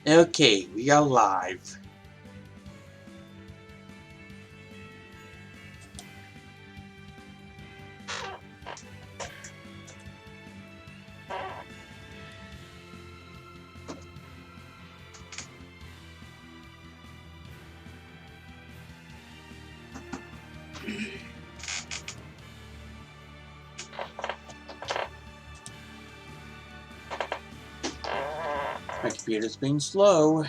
Okay, we are live. My computer's being slow.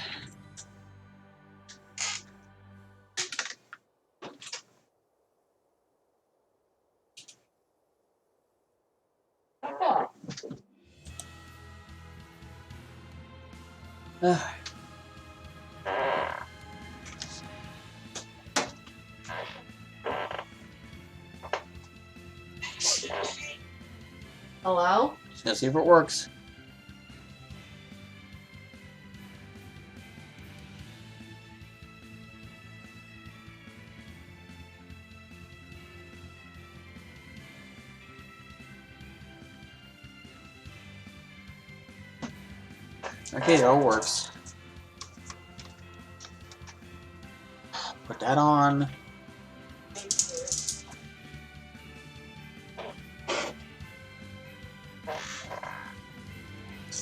Hello? Just gonna see if it works. Okay, it all works. Put that on. It's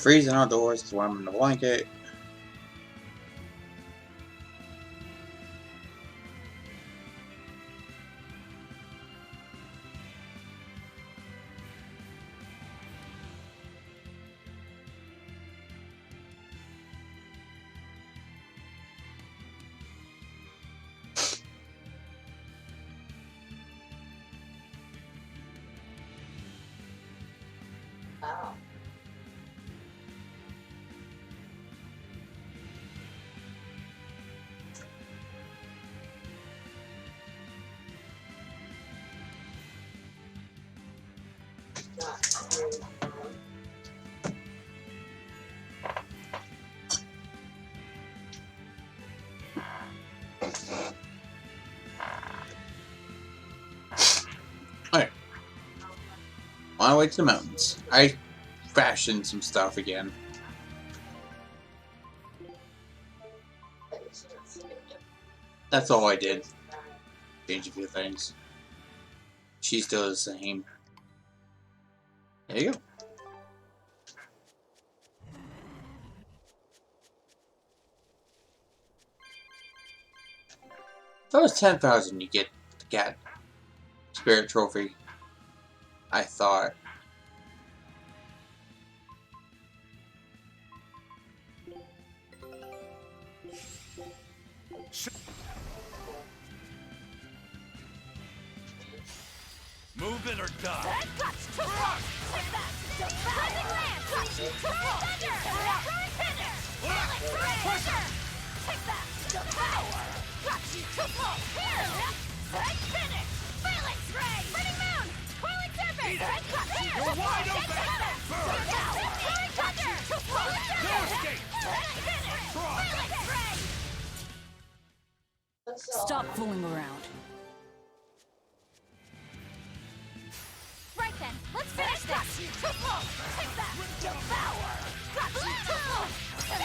freezing outdoors, that's why I'm in the blanket. Oh. Alright. On my way to the mountains. I fashioned some stuff again. That's all I did. Change a few things. She's still the same. There you go. If that was 10,000, you get the cat spirit trophy. I thought. Move it or die. You're wide open! No escape! Stop fooling around. Right then, let's finish this! Take that! Devour! Got you!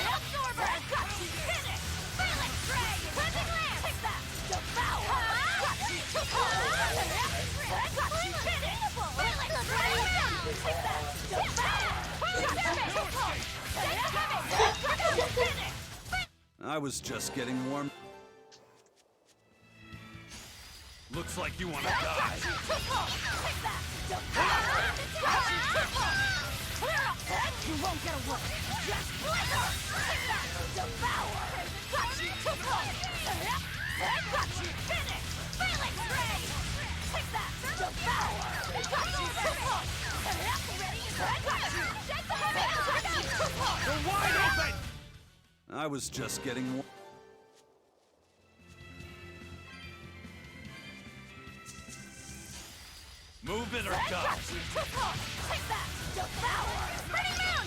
Absorber! Got you! Finish! Phalanx Ray! Cleansing Lance! Take that! Devour! Got you! Got you! Finish! Phalanx Ray! Take that! Devour! Finish! I was just getting warm. Looks like you want to die. You won't get a work. Just blither. Devour. Got you. Got you. Finish. Phalanx Ray. Take that. Devour. Got you. You're wide open! I was just getting warm. Move it or die. Take that! Devour! Burning Moon!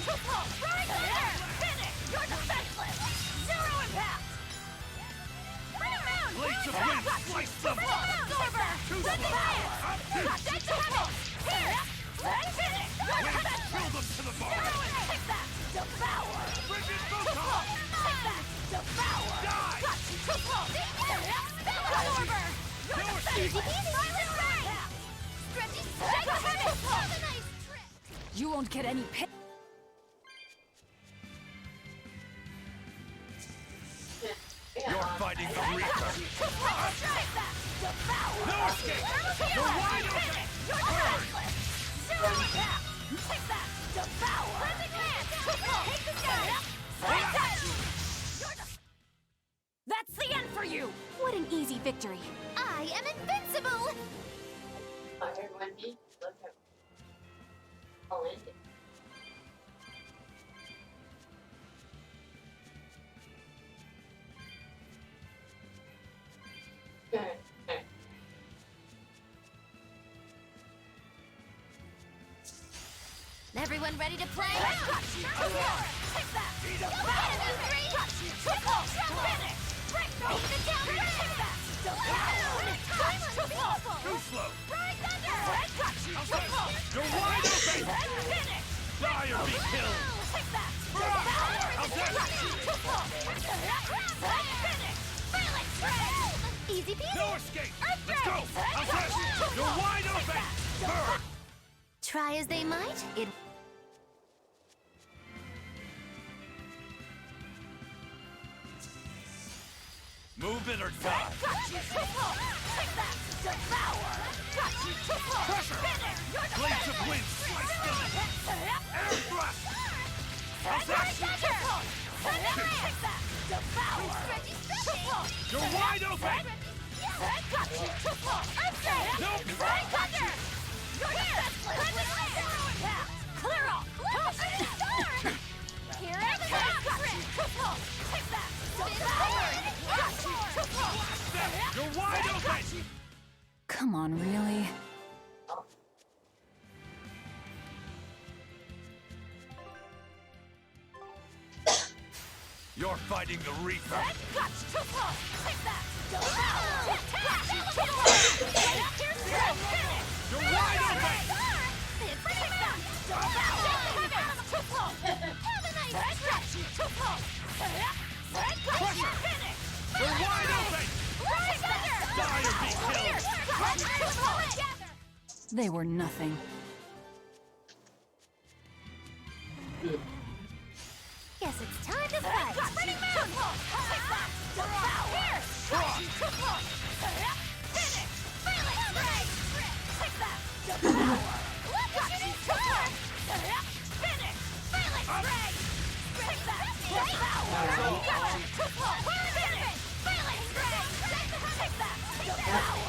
Roaring Thunder! Finish! You're defenseless! Zero impact! Burning Moon! Blades of wind! Slice them! Absorber! Devour! Take the heavy! Here! Finish! You're defenseless! Kill them to the bone! Take that! Devour! Frigid Photon! Take You won't get any pay. You're fighting the Reaper. No escape! You're wide open! Burn! Take that! Devour! Take the That's the end for you! What an easy victory. I am invincible! Everyone be look at all in it. Everyone ready to play? Take that! Devour! Finish! Break the down! Take that! Too slow! Ride thunder! You're wide open! Finish! Die or be killed! Take that! Finish! Feel it, Trey! Easy peasy! No escape! Earth Let's go! Dragon! How's that? You're wide open! Burn! Try as they might, it... Move it or die! Take that! Devour! Pressure! Blades of wind slice through it! Air thrust! How's that? Take that! Devour! You're wide open! Nope! Clear off! Here it comes! Take that! You're wide open! Come on, really? You're fighting the Reaper! Take that! You're wide open! You're wide open! Die or be killed! They were nothing. Guess it's time to fight!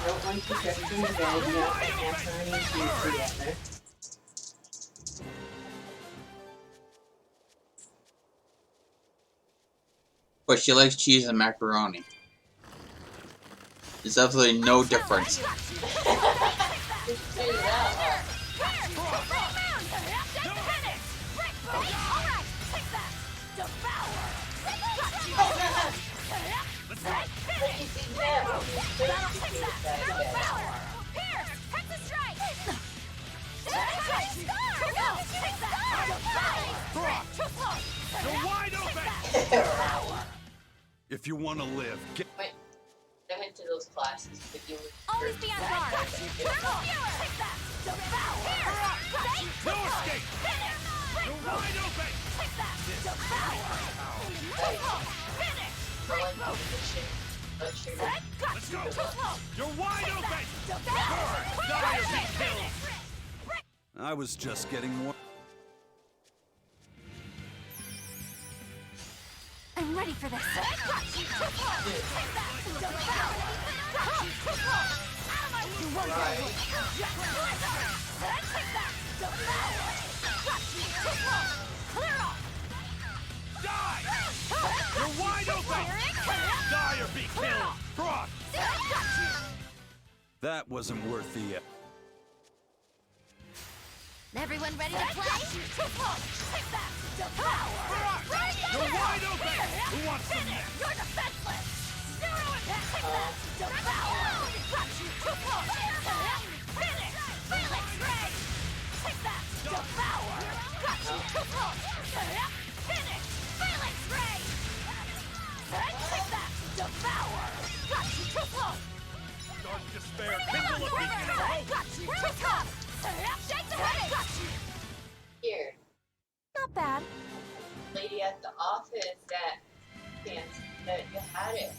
Don't want to get from the bed, no, that's not any juice together. But she likes cheese and macaroni. There's absolutely no difference. You're wide open! If you want to live, get... Wait, I went to those classes, but you were... Always be on guard. Take that. No escape! You're wide open! Take that. Finish. Let's go! You're wide open! Die or be killed! I was just getting more... I'm ready for this. Die! You're wide open! Die or be killed! Cross! That wasn't worth the... Everyone ready to play? You're wide open! Who wants some next? You're defenseless! Zero impact! Devour! Finish! Felix Ray! Take that! Devour! Finish! Felix Ray! Take that! Devour! Dark despair, kindle a beacon of hope! Got you! Too tough! Shake the head! Got you! Here, Not bad. lady at the office that you had it.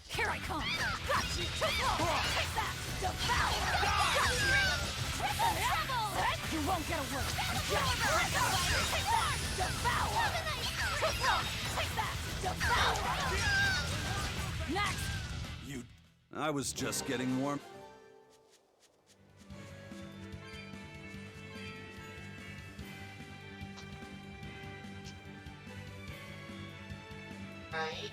Here I come! Got you! Too close! Take that! Devour! Got you! Triple trouble! You won't get away! Take that! Devour! Too close! Take that! Devour! Next! You... I was just getting warm. Right?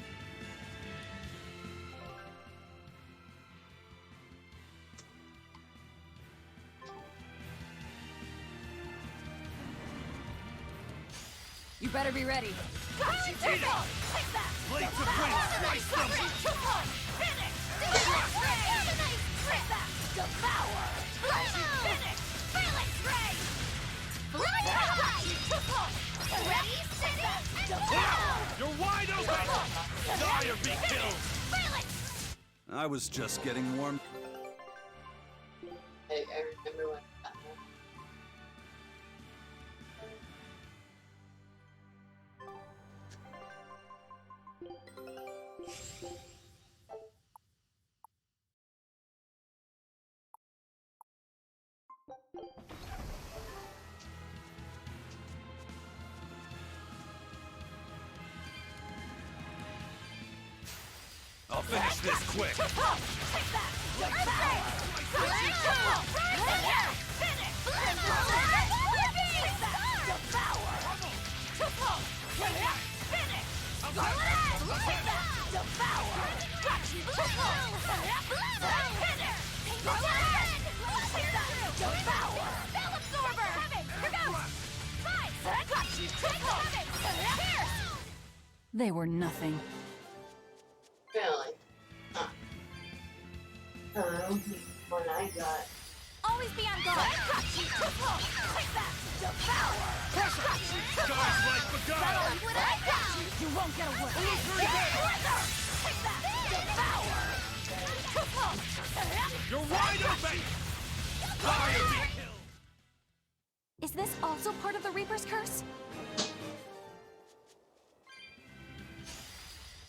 You better be ready. Got you! Too close! Take that! Blades of wind, slice them! Too close! Finish! Take that! Devour! Got you! Finish! Phalanx Ray! Got you! Too close! Ready? Steady! Devour! You're wide open! Die or be killed! Phalanx! I was just getting warm. I remember when I'll finish this quick! Too close! Take that! Devour! Got you! Too close! Finish! Take that! Devour! Too close! Finish! Scarlet Edge! Take that! Devour! Got you! Too close! Finish! Scarlet Edge! Take that! Devour! Bell Absorber! Here goes! Fine! Got you! Too close! Pierce! They were nothing. really. When I got Always be on guard! Got you! Too close! Take that! Devour! Got you! Too Guys close! like begun! What I got you! You won't get away! Slither! Take that! Devour! Too close! You're wide open! Die or be killed! Is this also part of the Reaper's curse?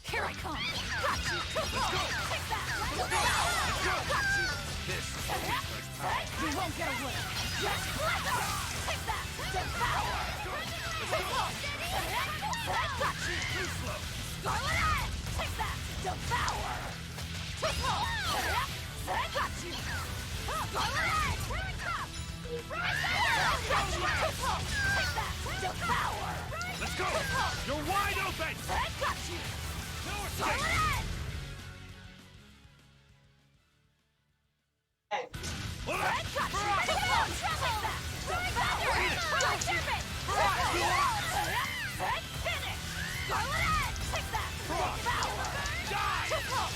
Here I come! Got you! Too close! Take that! Devour! Got you! This is the Reaper's power. You won't get away! Just slither! Take that! Devour! Too close! Got you! Too slow! Scarlet Edge! Take that! Devour! Too close! Got you! Scarlet Edge! Got you! Too close! Take that! Devour! Let's go! Too close! You're wide open! Got you! No Scarlet escape! Edge! hey, Hold Got on! you! Too close! Take that! Devour! Got you! Finish! Scarlet Edge! Take that! Devour! Die! Too close!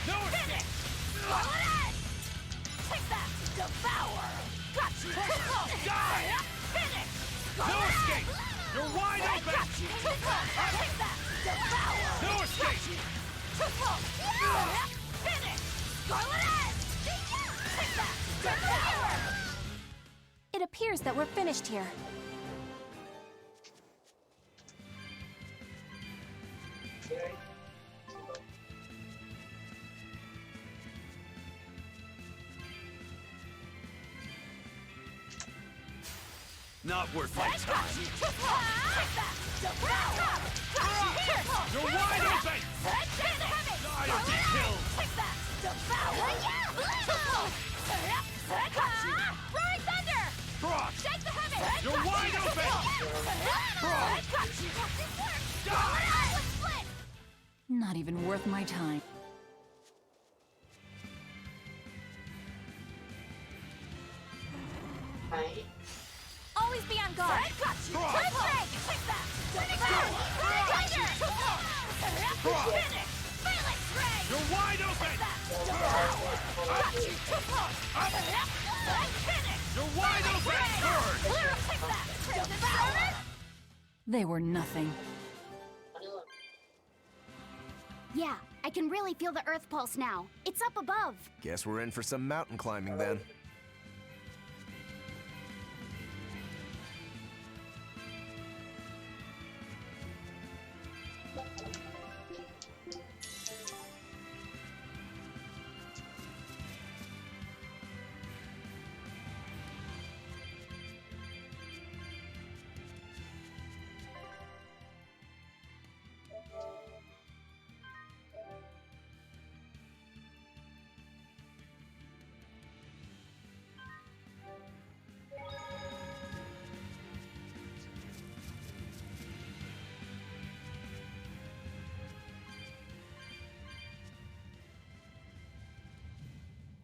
No Finish! escape! Scarlet Edge! Take that! Devour! Got you! Too close! Die! Finish! No Scarlet escape! Edge! You're wide open! Got you! Too close! Take that! Devour! No escape! Too close! Finish! Scarlet Edge! Take that! Devour! It appears that we're finished here. Jerry. Not worth my Got time! you! Too close! Take that! Devour! Got you! Too close! You're wide open! Finish! Die or be killed! Take that! Devour! Too close! Got you! Roaring Thunder! Cross! Shake the heavens! You're wide open! Got you! Die! Split! Not even worth my time. Right? Always be on guard! Got you! Cross! Take that! Devour! Roaring Thunder! Too close! Cross! Finish! Phalanx Ray! You're wide open! Devour! Got you! Too close! Finish! You're wide open! Bird! Take that! Devour! They were nothing. Look. Yeah, I can really feel the Earth pulse now. It's up above. Guess we're in for some mountain climbing then.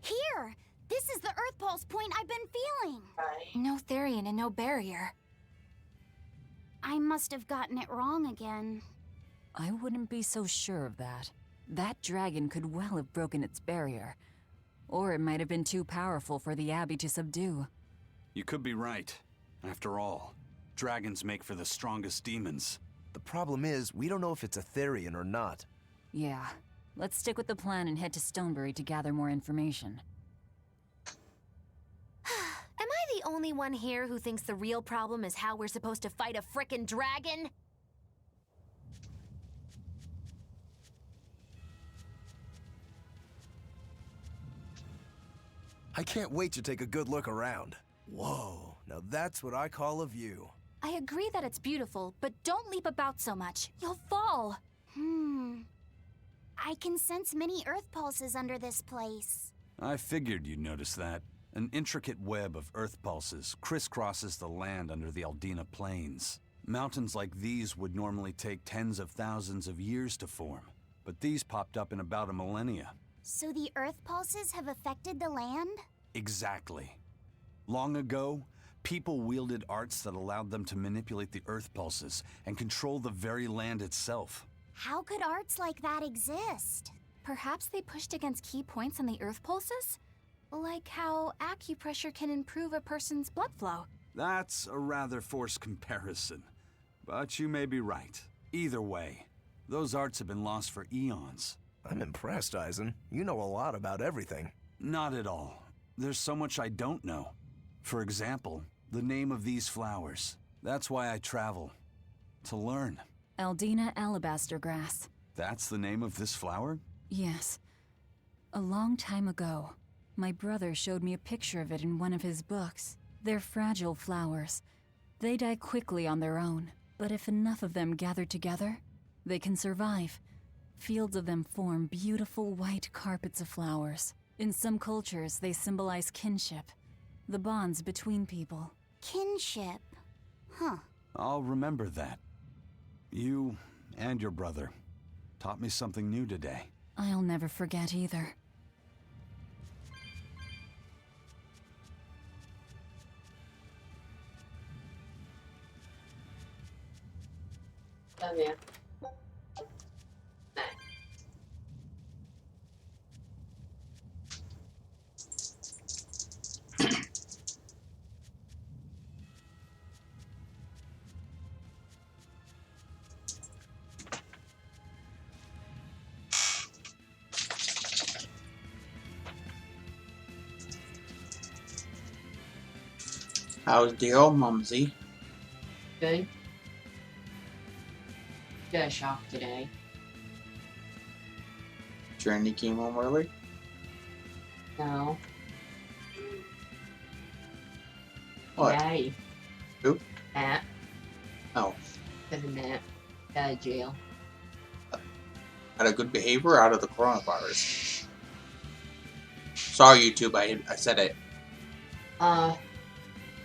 Here! This is the Earth pulse point I've been feeling. Right. No Therian and no barrier. I must have gotten it wrong again. I wouldn't be so sure of that. That dragon could well have broken its barrier. Or it might have been too powerful for the Abbey to subdue. You could be right. After all, dragons make for the strongest demons. The problem is, we don't know if it's a Therian or not. Yeah. Let's stick with the plan and head to Stonebury to gather more information. Am I the only one here who thinks the real problem is how we're supposed to fight a frickin' dragon? I can't wait to take a good look around. Whoa, now that's what I call a view. I agree that it's beautiful, but don't leap about so much. You'll fall. I can sense many Earth pulses under this place. I figured you'd notice that. An intricate web of earth pulses crisscrosses the land under the Aldina Plains. Mountains like these would normally take tens of thousands of years to form, but these popped up in about a millennia. So the Earth pulses have affected the land? Exactly. Long ago, people wielded arts that allowed them to manipulate the earth pulses and control the very land itself. How could arts like that exist? Perhaps they pushed against key points on the earth pulses? Like how acupressure can improve a person's blood flow. That's a rather forced comparison, but you may be right. Either way, those arts have been lost for eons. I'm impressed, Eisen. You know a lot about everything. Not at all. There's so much I don't know. For example, the name of these flowers. That's why I travel. To learn. Aldina alabaster grass. That's the name of this flower? Yes. A long time ago, my brother showed me a picture of it in one of his books. They're fragile flowers. They die quickly on their own, but if enough of them gather together, they can survive. Fields of them form beautiful white carpets of flowers. In some cultures, they symbolize kinship, the bonds between people. Kinship. Huh. I'll remember that. You and your brother taught me something new today. I'll never forget either. Oh, yeah. Nice. How's the old mumsy? Good. Got a shock today. Trinity came home early? No. What? Daddy. Who? Matt. Oh. Cousin Matt. Got out of jail. Out of good behavior or out of the coronavirus? Sorry, YouTube, I said it.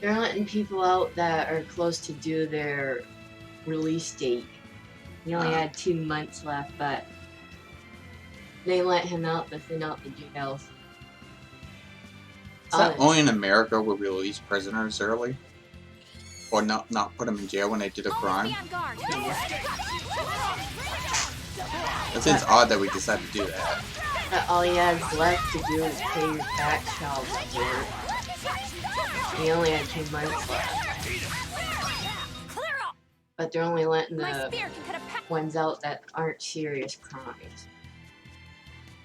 They're letting people out that are close to due their release date. He only had 2 months left, but they let him out the thin out the jails. Is that only in America we release prisoners early? Or not put them in jail when they did a crime? It seems odd that we decided to do that. But all he has left to do is pay his back child support. He only had 2 months left. But they're only letting the ones out that aren't serious crimes.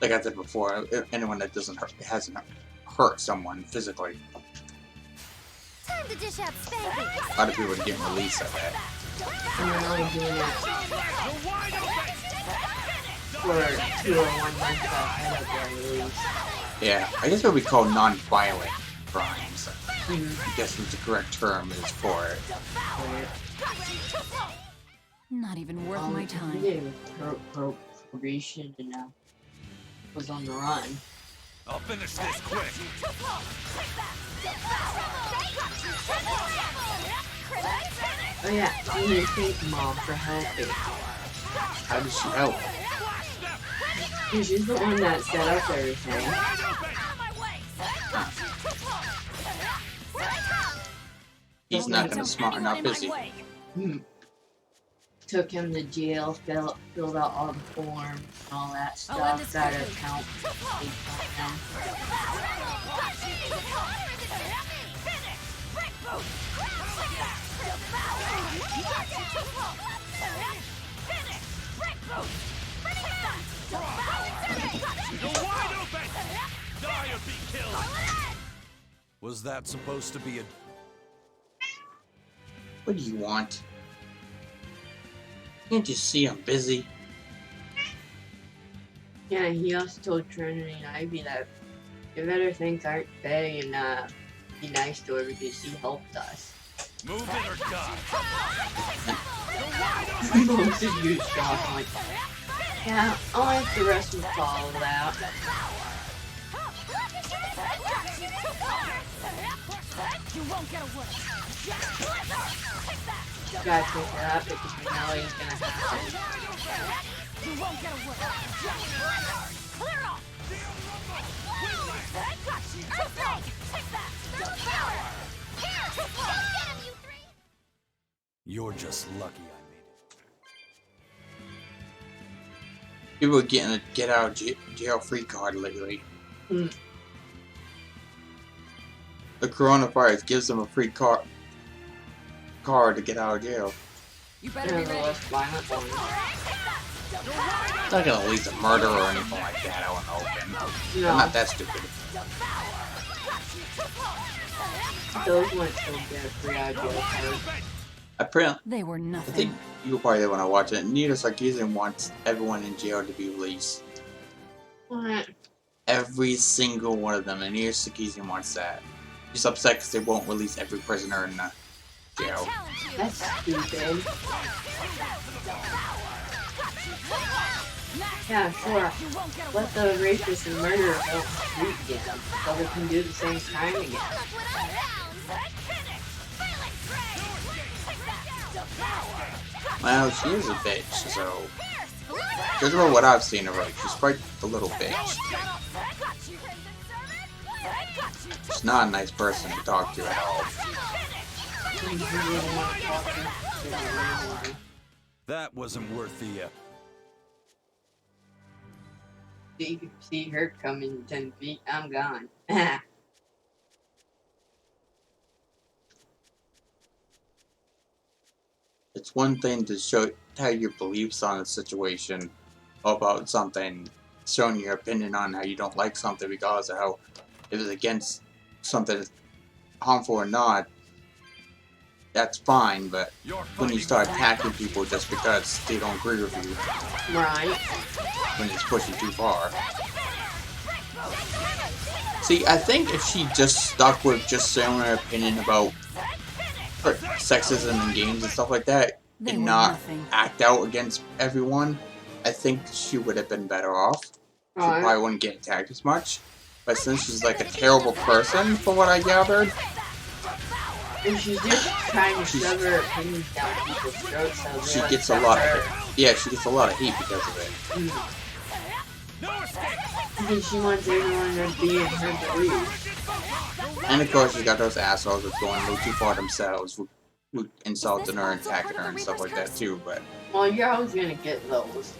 like I said before, anyone that hasn't hurt someone physically. Time to dish out spankings. A lot of people are getting released of that. And they're only doing it for 2 or 1 month ahead of their release. Yeah, I guess what we call non-violent crimes. Mhm. I guess what the correct term is for it. Not even worth my time. He did probation and was on the run. I'll finish this quick. Oh yeah, and you thank Mom for helping. How does she help? And she's the one that set up everything. He's not gonna smart enough, is he? Took him to jail, filled out all the forms and all that stuff that account paid for him. Was that supposed to be a... What do you want? Can't you see I'm busy? Yeah, he also told Trinity and Ivy that you better thank Aunt Faye and be nice to her because she helped us. Move it or die? Most of you shocked, like, yeah, I'll let the rest of them follow that. You won't get away. Gotta take it up because we know he's gonna happen. You won't get away. Clear off. Got you. Take that. Here. Get him, you 3. You're just lucky I made it. People are getting a get out of jail free card lately. The coronavirus gives them a free card to get out of jail. You And better be the ready. less violent ones. It's not gonna lead to murder or anything like that out in the open. No. I'm not that stupid. Those ones don't get a free out of jail card. They were I think nothing. you were probably there when I watched it. Nita Sarkeesian wants everyone in jail to be released. What? Every single one of them, and Nita Sarkeesian wants that. She's upset because they won't release every prisoner in the jail. That's stupid. Yeah, sure. Let the rapists and murderers out in the street again, so they can do the same crime again. Well, she is a bitch, so... Judging by what I've seen of her, she's quite a little bitch. She's not a nice person to talk to at all. That wasn't worth the... You can see her coming 10 feet, I'm gone. It's one thing to tell your beliefs on a situation about something, showing your opinion on how you don't like something regardless of how if it's against something harmful or not, that's fine, but when you start attacking people just because they don't agree with you, Right. when it's pushing too far. See, I think if she just stuck with just saying her opinion about sexism in games and stuff like that, They and were not nothing. act out against everyone, I think she would have been better off. She Right. probably wouldn't get attacked as much. But since she's like a terrible person, from what I gathered, And she's just trying to shove her opinions down people's throats so she they gets a accept lot of her. yeah, she gets a lot of hate because of it. Because she wants everyone to be in her belief. And of course, you got those assholes that's going a little too far themselves, who insulted her and attacking her and stuff like that too. But Well, you're always gonna get those.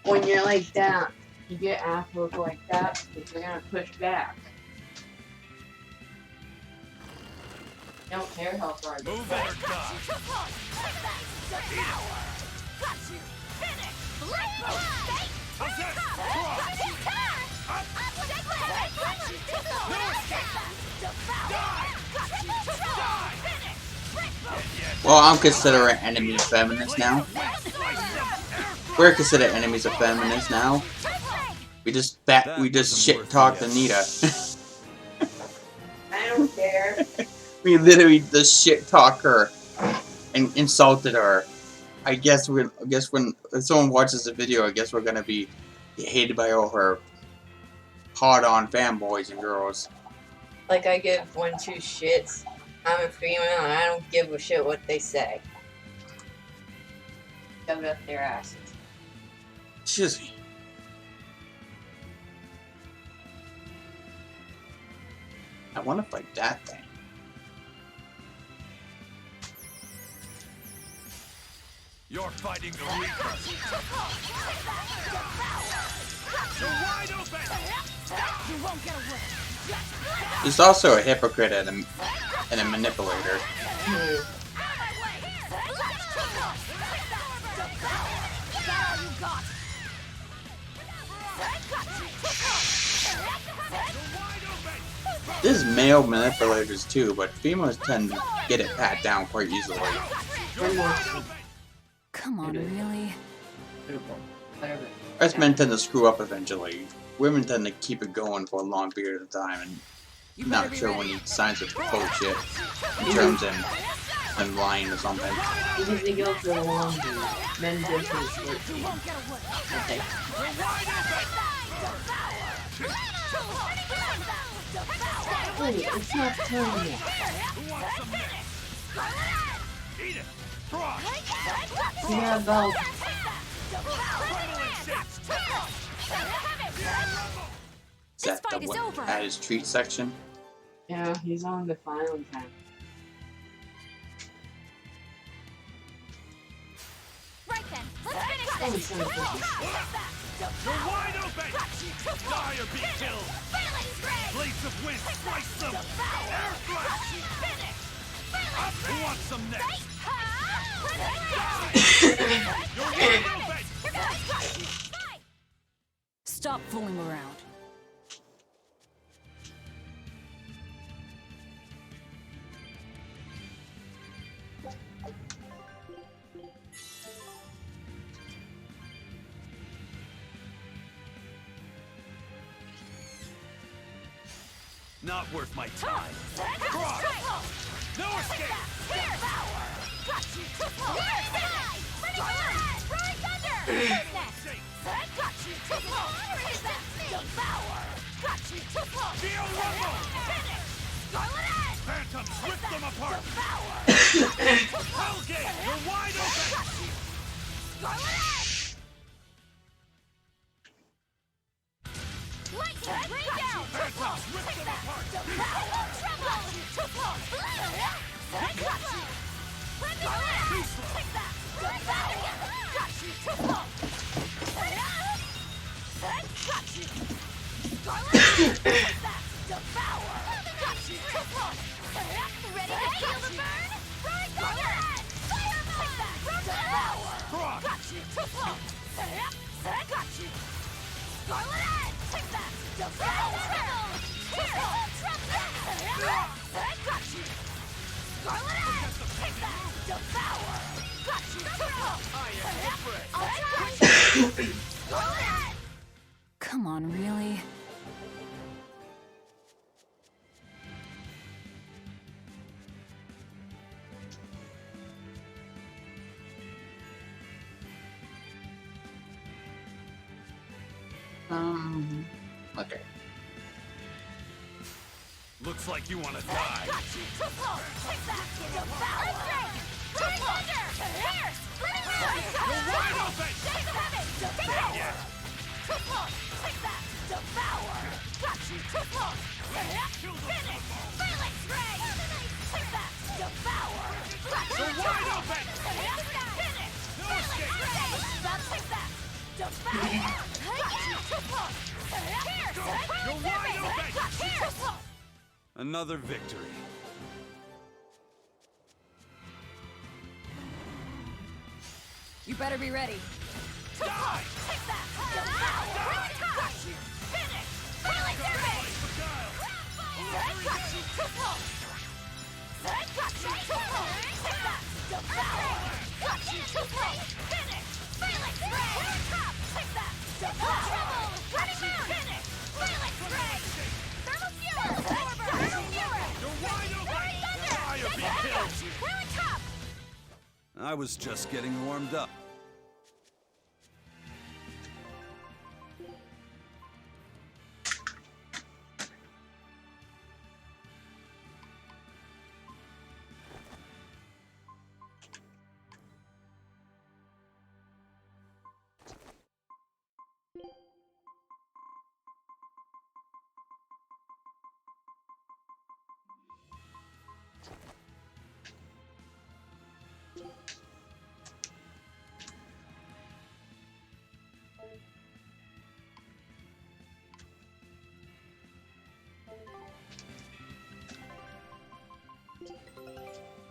When you're like that, you get assholes like that because they're gonna push back. Don't care how far they Move go. it or die. How's that? Well, I'm considered enemy of feminists now. We're considered enemies of feminists now. We just shit talked Anita. I don't care. We literally just shit talk her and insulted her. I guess when if someone watches the video, I guess we're gonna be hated by all her hard-on fanboys and girls. Like, I give 1-2 shits. I'm a female and I don't give a shit what they say. Shove it up their asses. Excuse me. I want to fight that thing. You're fighting the Reaper. You're wide open. You won't get away. He's also a hypocrite and a manipulator. There's male manipulators too, but females tend to get it pat down quite easily. Come on, really? Us men tend to screw up eventually. Women tend to keep it going for a long period of time and not show any signs of bullshit in terms and lying or something. Because they go for the long game. Men go for the short game. Okay. Wait, it's not time yet. Yeah, about Is that fight is over. at his treat section? yeah, he's on the final time. Right then, let's finish Oh, this. son of a bitch. You're wide open. Die or be killed. Blades of wind, slice them. Air thrust. Who wants some next? You're wide open. Stop fooling around. Not worth my time. Cross. No escape. Geo Rumble. Phantoms, rip them apart. Hellgate, you're wide open. Phantoms, rip them apart. Come on, really? Okay. Looks like you want to die. You're wide open. Yeah. You're wide open. No escape. You're wide open. Another victory. You better be ready. Die! Take that! Devour! Got you! Finish! Feeling damage! Got you! Triple! Got you! Triple! Take that! Devour! Got you! Triple! Finish! Feeling spray! Take that! Devour! Got you! Finish! Feeling spray! Thermal Fury! Thermal Fury! You're wide open! Fire be killed! Clearing top! I was just getting warmed up.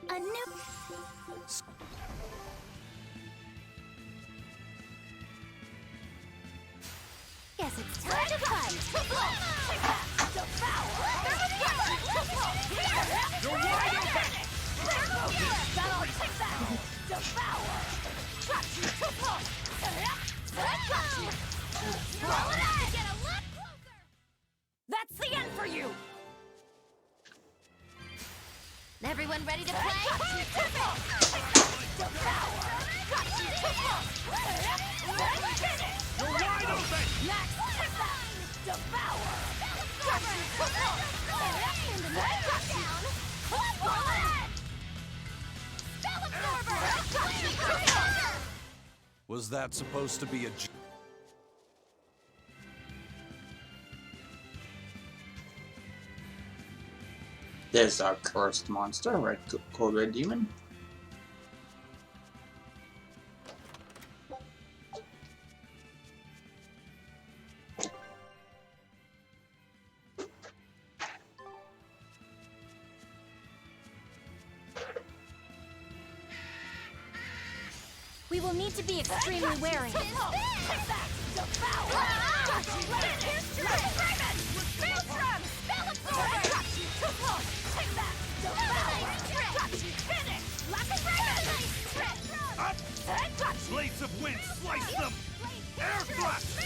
A new. Guess it's time to fight. You're wide open! That's the end for you! Everyone ready to play? You're wide open! Was that supposed to be a There's our cursed monster, Cold Red Demon. We will need to be extremely wary. Up! Blades of wind, slice them! Air thrust!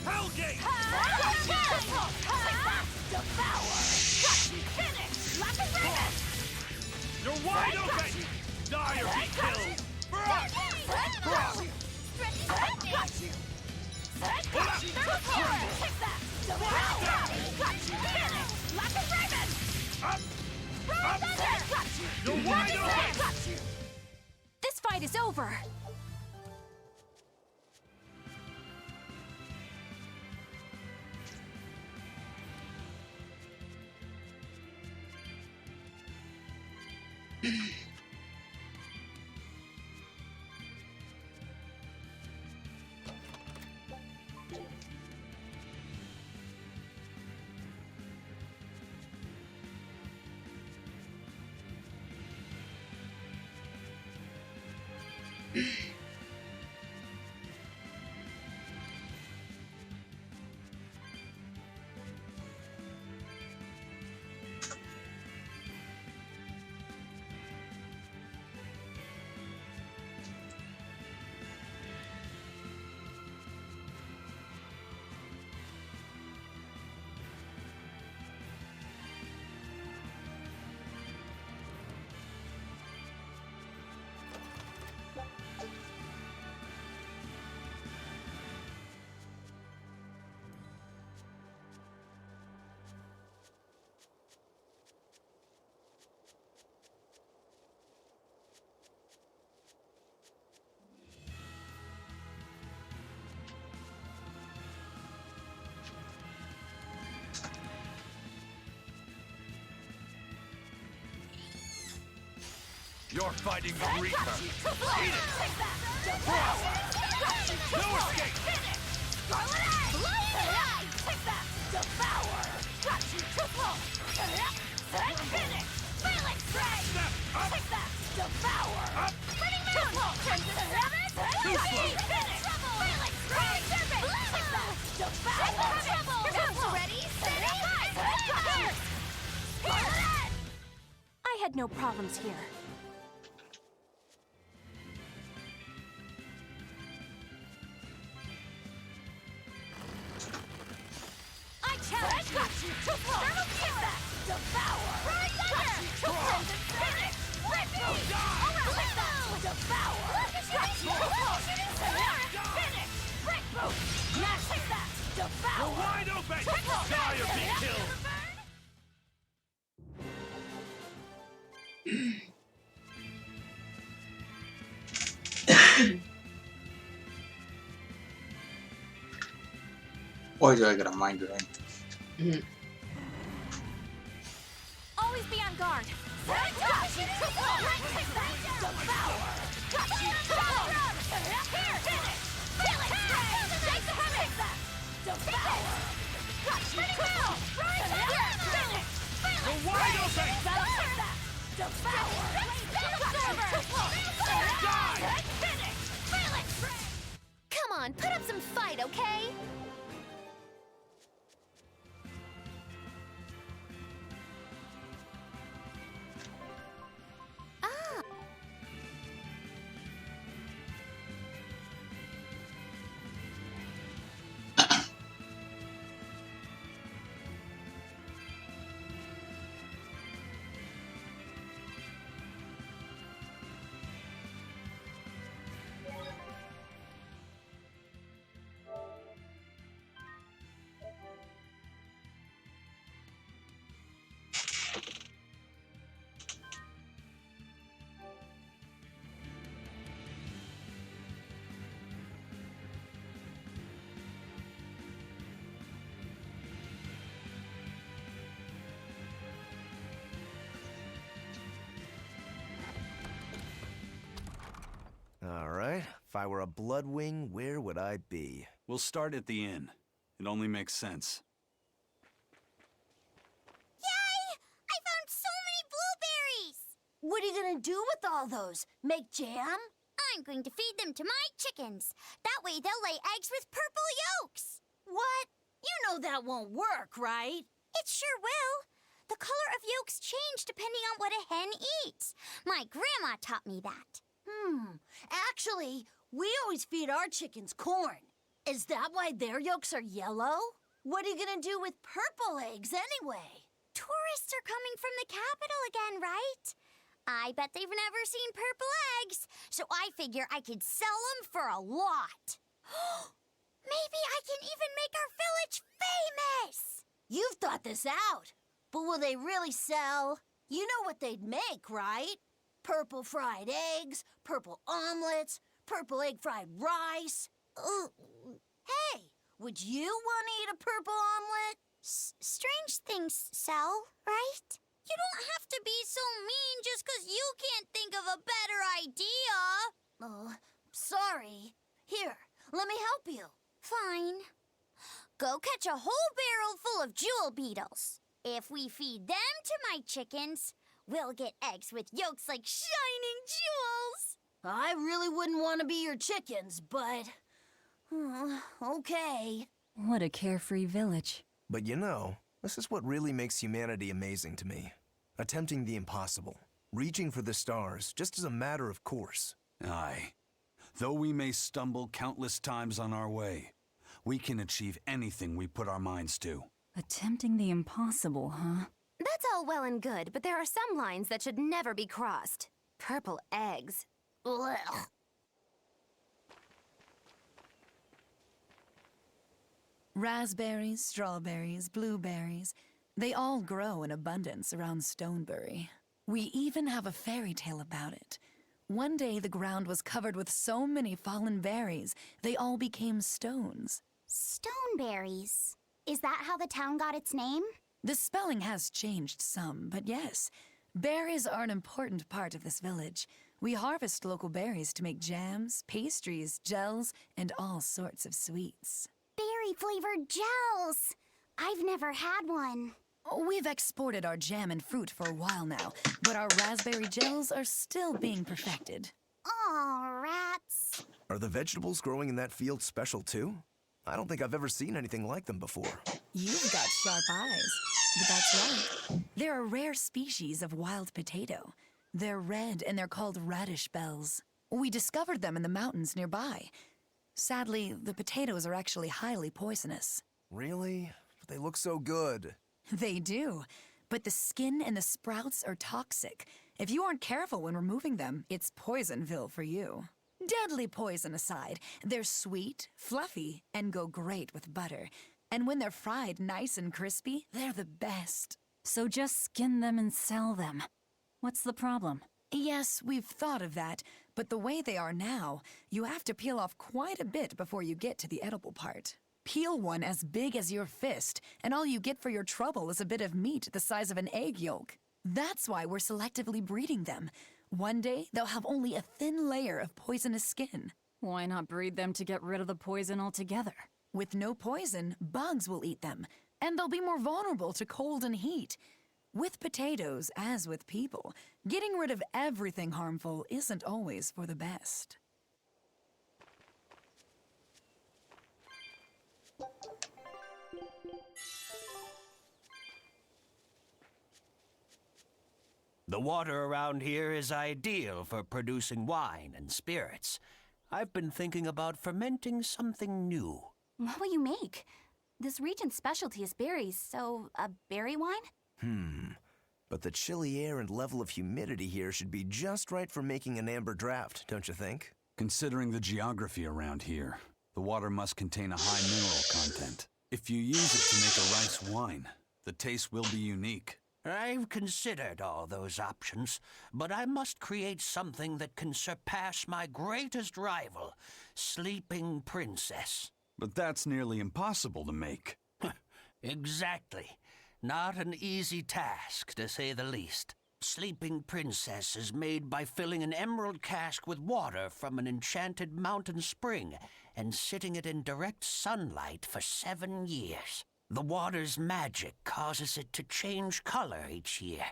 Hellgate! You're wide open! Die or be killed! Up! Up! You're wide open! This fight is over. You're fighting the Reaper! Eat it! No escape! Step up! Up! triple! Crimson Savage! Too slow. Finish! Phalanx Ray! Serpent! Take that! Devour! Triple! Ready? Steady! Here! I had no problems here. I challenge you! Triple! Take that! Devour! Right thunder! Crimson Finish! Ripping! Take that! Devour! Finish! Brick boot! Now take that! Devour! You're wide open! Triple! Die or be killed! Why do I get a migraine? Always be on guard. Take that! Devour! Here! Finish! Phalanx Ray! Take that! Devour! Triple! Finish! You're wide open! Take that! Devour! Die! Finish! Phalanx Ray! Come on, put up some fight, okay? All right. If I were a Bloodwing, where would I be? We'll start at the inn. It only makes sense. Yay! I found so many blueberries! What are you gonna do with all those? Make jam? I'm going to feed them to my chickens. That way they'll lay eggs with purple yolks. What? You know that won't work, right? It sure will. The color of yolks change depending on what a hen eats. My grandma taught me that. Actually, we always feed our chickens corn. Is that why their yolks are yellow? What are you gonna do with purple eggs anyway? Tourists are coming from the capital again, right? I bet they've never seen purple eggs, so I figure I could sell them for a lot. Maybe I can even make our village famous! You've thought this out, but will they really sell? You know what they'd make, right? Purple fried eggs, purple omelets, purple egg fried rice. Hey, would you want to eat a purple omelet? Strange things sell, right? You don't have to be so mean just 'cause you can't think of a better idea. Oh, sorry. Here, let me help you. Fine. Go catch a whole barrel full of jewel beetles. If we feed them to my chickens, we'll get eggs with yolks like shining jewels. I really wouldn't want to be your chickens, but... okay. What a carefree village. But you know, this is what really makes humanity amazing to me. Attempting the impossible. Reaching for the stars, just as a matter of course. Aye. Though we may stumble countless times on our way, we can achieve anything we put our minds to. Attempting the impossible, huh? That's all well and good, but there are some lines that should never be crossed. Purple eggs. Ugh. Raspberries, strawberries, blueberries, they all grow in abundance around Stonebury. We even have a fairy tale about it. One day the ground was covered with so many fallen berries, they all became stones. Stoneberries. Is that how the town got its name? The spelling has changed some, but yes, berries are an important part of this village. We harvest local berries to make jams, pastries, gels, and all sorts of sweets. Berry-flavored gels. I've never had one. We've exported our jam and fruit for a while now, but our raspberry gels are still being perfected. Aw, rats. Are the vegetables growing in that field special too? I don't think I've ever seen anything like them before. You've got sharp eyes. But that's right. They're a rare species of wild potato. They're red and they're called radish bells. We discovered them in the mountains nearby. Sadly, the potatoes are actually highly poisonous. Really? But they look so good. They do. But the skin and the sprouts are toxic. If you aren't careful when removing them, it's Poisonville for you. Deadly poison aside, they're sweet, fluffy, and go great with butter. And when they're fried nice and crispy, they're the best. So just skin them and sell them. What's the problem? Yes, we've thought of that, but the way they are now, you have to peel off quite a bit before you get to the edible part. Peel one as big as your fist, and all you get for your trouble is a bit of meat the size of an egg yolk. That's why we're selectively breeding them. One day, they'll have only a thin layer of poisonous skin. Why not breed them to get rid of the poison altogether? With no poison, bugs will eat them, and they'll be more vulnerable to cold and heat. With potatoes, as with people, getting rid of everything harmful isn't always for the best. The water around here is ideal for producing wine and spirits. I've been thinking about fermenting something new. What will you make? This region's specialty is berries, so a berry wine? But the chilly air and level of humidity here should be just right for making an amber draft, don't you think? Considering the geography around here, the water must contain a high mineral content. If you use it to make a rice wine, the taste will be unique. I've considered all those options, but I must create something that can surpass my greatest rival, Sleeping Princess. But that's nearly impossible to make. Exactly. Not an easy task, to say the least. Sleeping Princess is made by filling an emerald cask with water from an enchanted mountain spring and sitting it in direct sunlight for 7 years. The water's magic causes it to change color each year.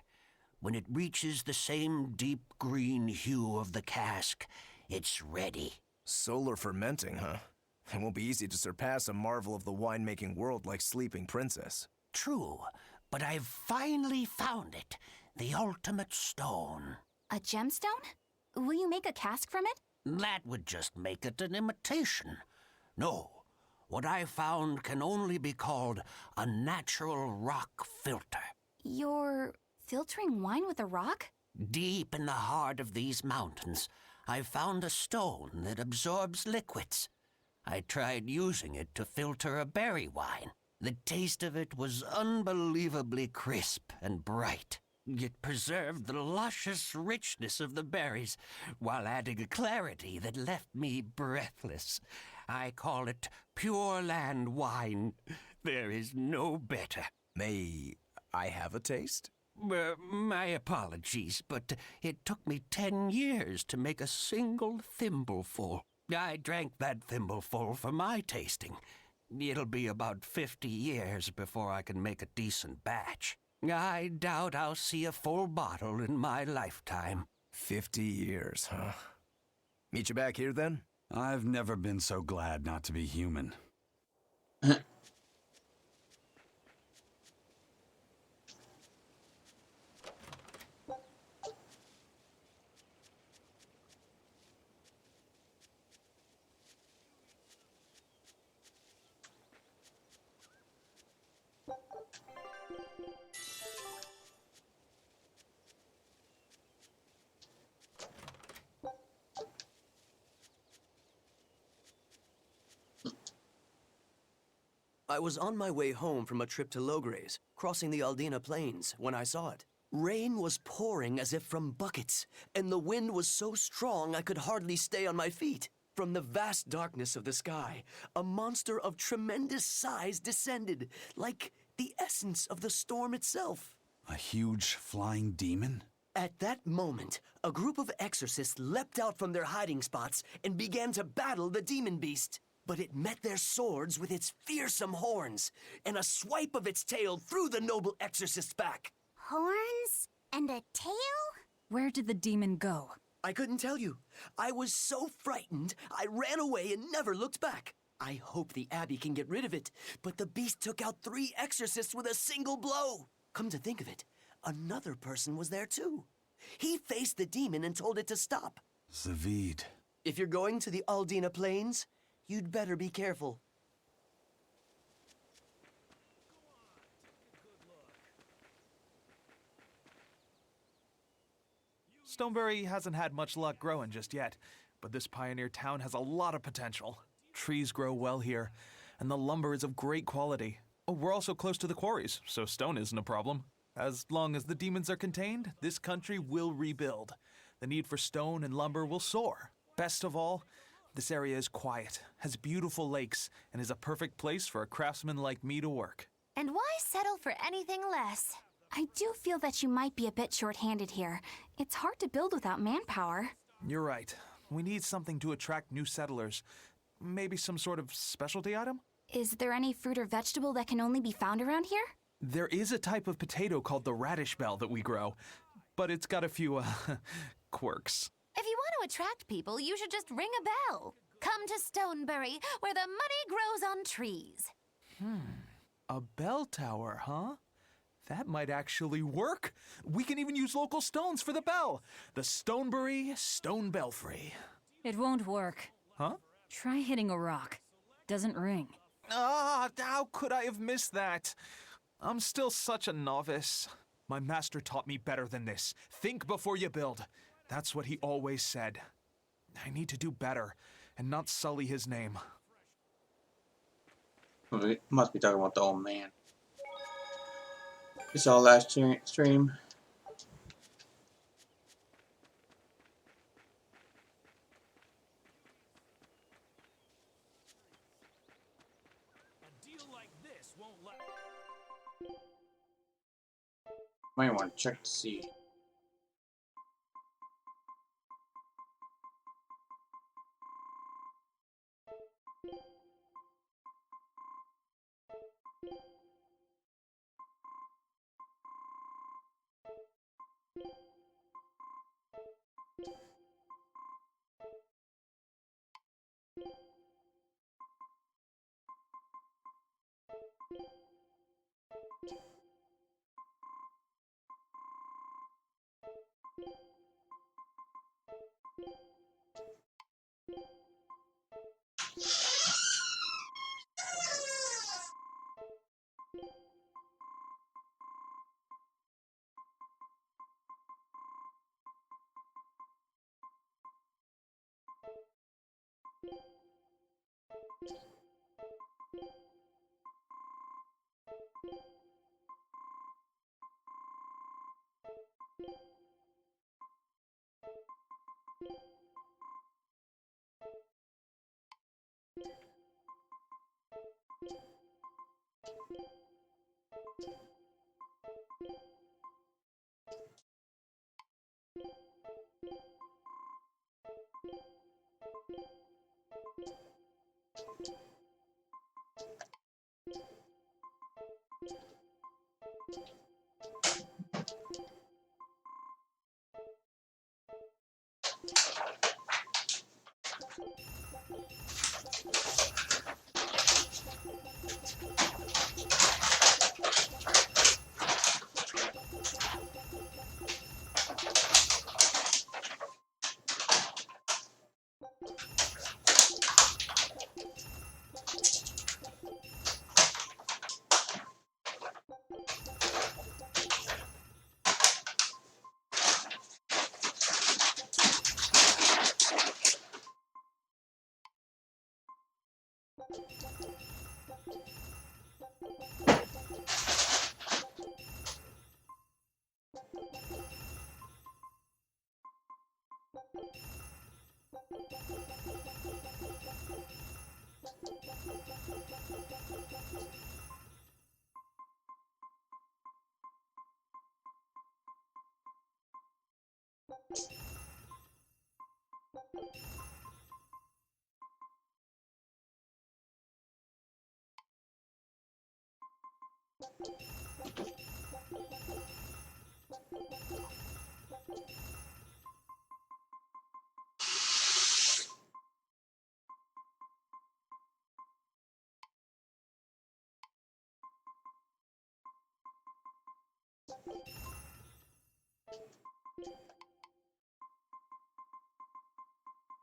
When it reaches the same deep green hue of the cask, it's ready. Solar fermenting, huh? It won't be easy to surpass a marvel of the winemaking world like Sleeping Princess. True, but I've finally found it. The ultimate stone. A gemstone? Will you make a cask from it? That would just make it an imitation. No, what I found can only be called a natural rock filter. You're filtering wine with a rock? Deep in the heart of these mountains, I found a stone that absorbs liquids. I tried using it to filter a berry wine. The taste of it was unbelievably crisp and bright. It preserved the luscious richness of the berries while adding a clarity that left me breathless. I call it Pure Land wine. There is no better. May I have a taste? My apologies, but it took me 10 years to make a single thimbleful. I drank that thimbleful for my tasting. It'll be about 50 years before I can make a decent batch. I doubt I'll see a full bottle in my lifetime. 50 years, huh? Meet you back here, then? I've never been so glad not to be human. I was on my way home from a trip to Logres, crossing the Aldina Plains, when I saw it. Rain was pouring as if from buckets, and the wind was so strong I could hardly stay on my feet. From the vast darkness of the sky, a monster of tremendous size descended, like the essence of the storm itself. A huge flying demon? At that moment, a group of exorcists leapt out from their hiding spots and began to battle the demon beast. But it met their swords with its fearsome horns, and a swipe of its tail threw the noble exorcist's back. Horns? And a tail? Where did the demon go? I couldn't tell you. I was so frightened, I ran away and never looked back. I hope the Abbey can get rid of it, but the beast took out 3 exorcists with a single blow. Come to think of it, another person was there too. He faced the demon and told it to stop. Zavid. If you're going to the Aldina Plains, you'd better be careful. Stonebury hasn't had much luck growing just yet, but this pioneer town has a lot of potential. Trees grow well here, and the lumber is of great quality. Oh, we're also close to the quarries, so stone isn't a problem. As long as the demons are contained, this country will rebuild. The need for stone and lumber will soar. Best of all, this area is quiet, has beautiful lakes, and is a perfect place for a craftsman like me to work. And why settle for anything less? I do feel that you might be a bit short-handed here. It's hard to build without manpower. You're right. We need something to attract new settlers. Maybe some sort of specialty item? Is there any fruit or vegetable that can only be found around here? There is a type of potato called the radish bell that we grow, but it's got a few, quirks. If you want to attract people, you should just ring a bell. Come to Stonebury, where the money grows on trees. A bell tower, huh? That might actually work. We can even use local stones for the bell. The Stonebury Stone Belfry. It won't work. Huh? Try hitting a rock. Doesn't ring. Ah, how could I have missed that? I'm still such a novice. My master taught me better than this. Think before you build. That's what he always said. I need to do better and not sully his name. We must be talking about the old man. We saw last stream. A deal like this won't let. Might want to check to see.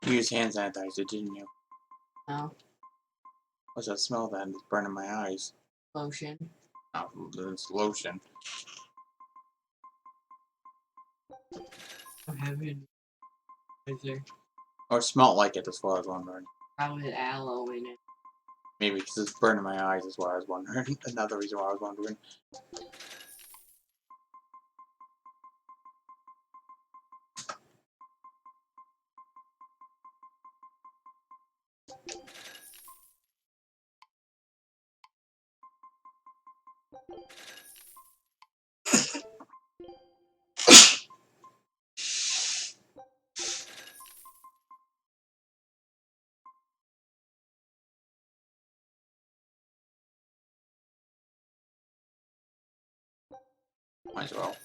You used hand sanitizer, didn't you? No. What's that smell then? It's burning my eyes. Lotion. Oh, it's lotion. I haven't either. Or it smelled like it, that's what I was wondering. Probably aloe in it. Maybe because it's burning my eyes is what I was wondering. Another reason why I was wondering. Might as well.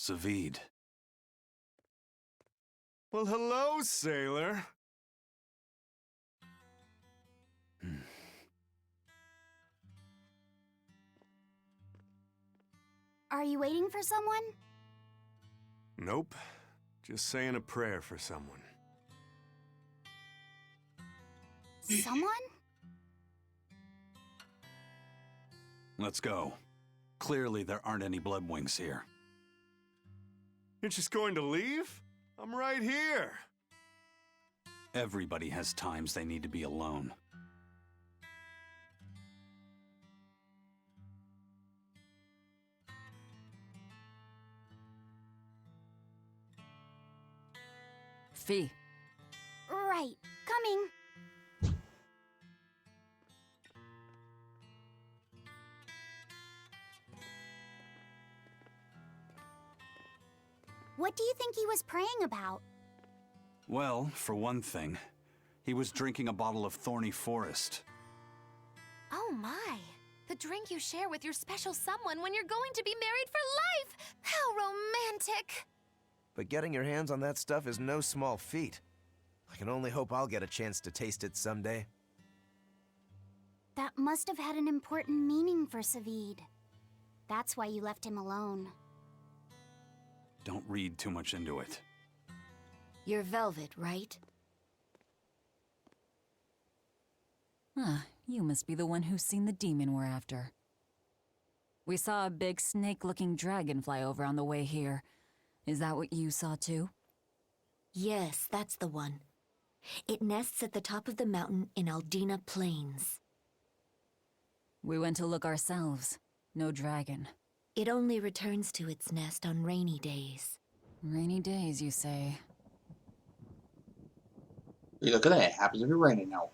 Savid. Well, hello, sailor. Are you waiting for someone? Nope. Just saying a prayer for someone. Someone? Let's go. Clearly there aren't any Bloodwings here. You're just going to leave? I'm right here. Everybody has times they need to be alone. Fee. Right. Coming. What do you think he was praying about? Well, for one thing, he was drinking a bottle of thorny forest. Oh my! The drink you share with your special someone when you're going to be married for life! How romantic! But getting your hands on that stuff is no small feat. I can only hope I'll get a chance to taste it someday. That must have had an important meaning for Savid. That's why you left him alone. Don't read too much into it. You're Velvet, right? Ah, you must be the one who's seen the demon we're after. We saw a big snake-looking dragon fly over on the way here. Is that what you saw too? Yes, that's the one. It nests at the top of the mountain in Aldina Plains. We went to look ourselves. No dragon. It only returns to its nest on rainy days. Rainy days, you say? Hey, look at that. It happens to be raining now.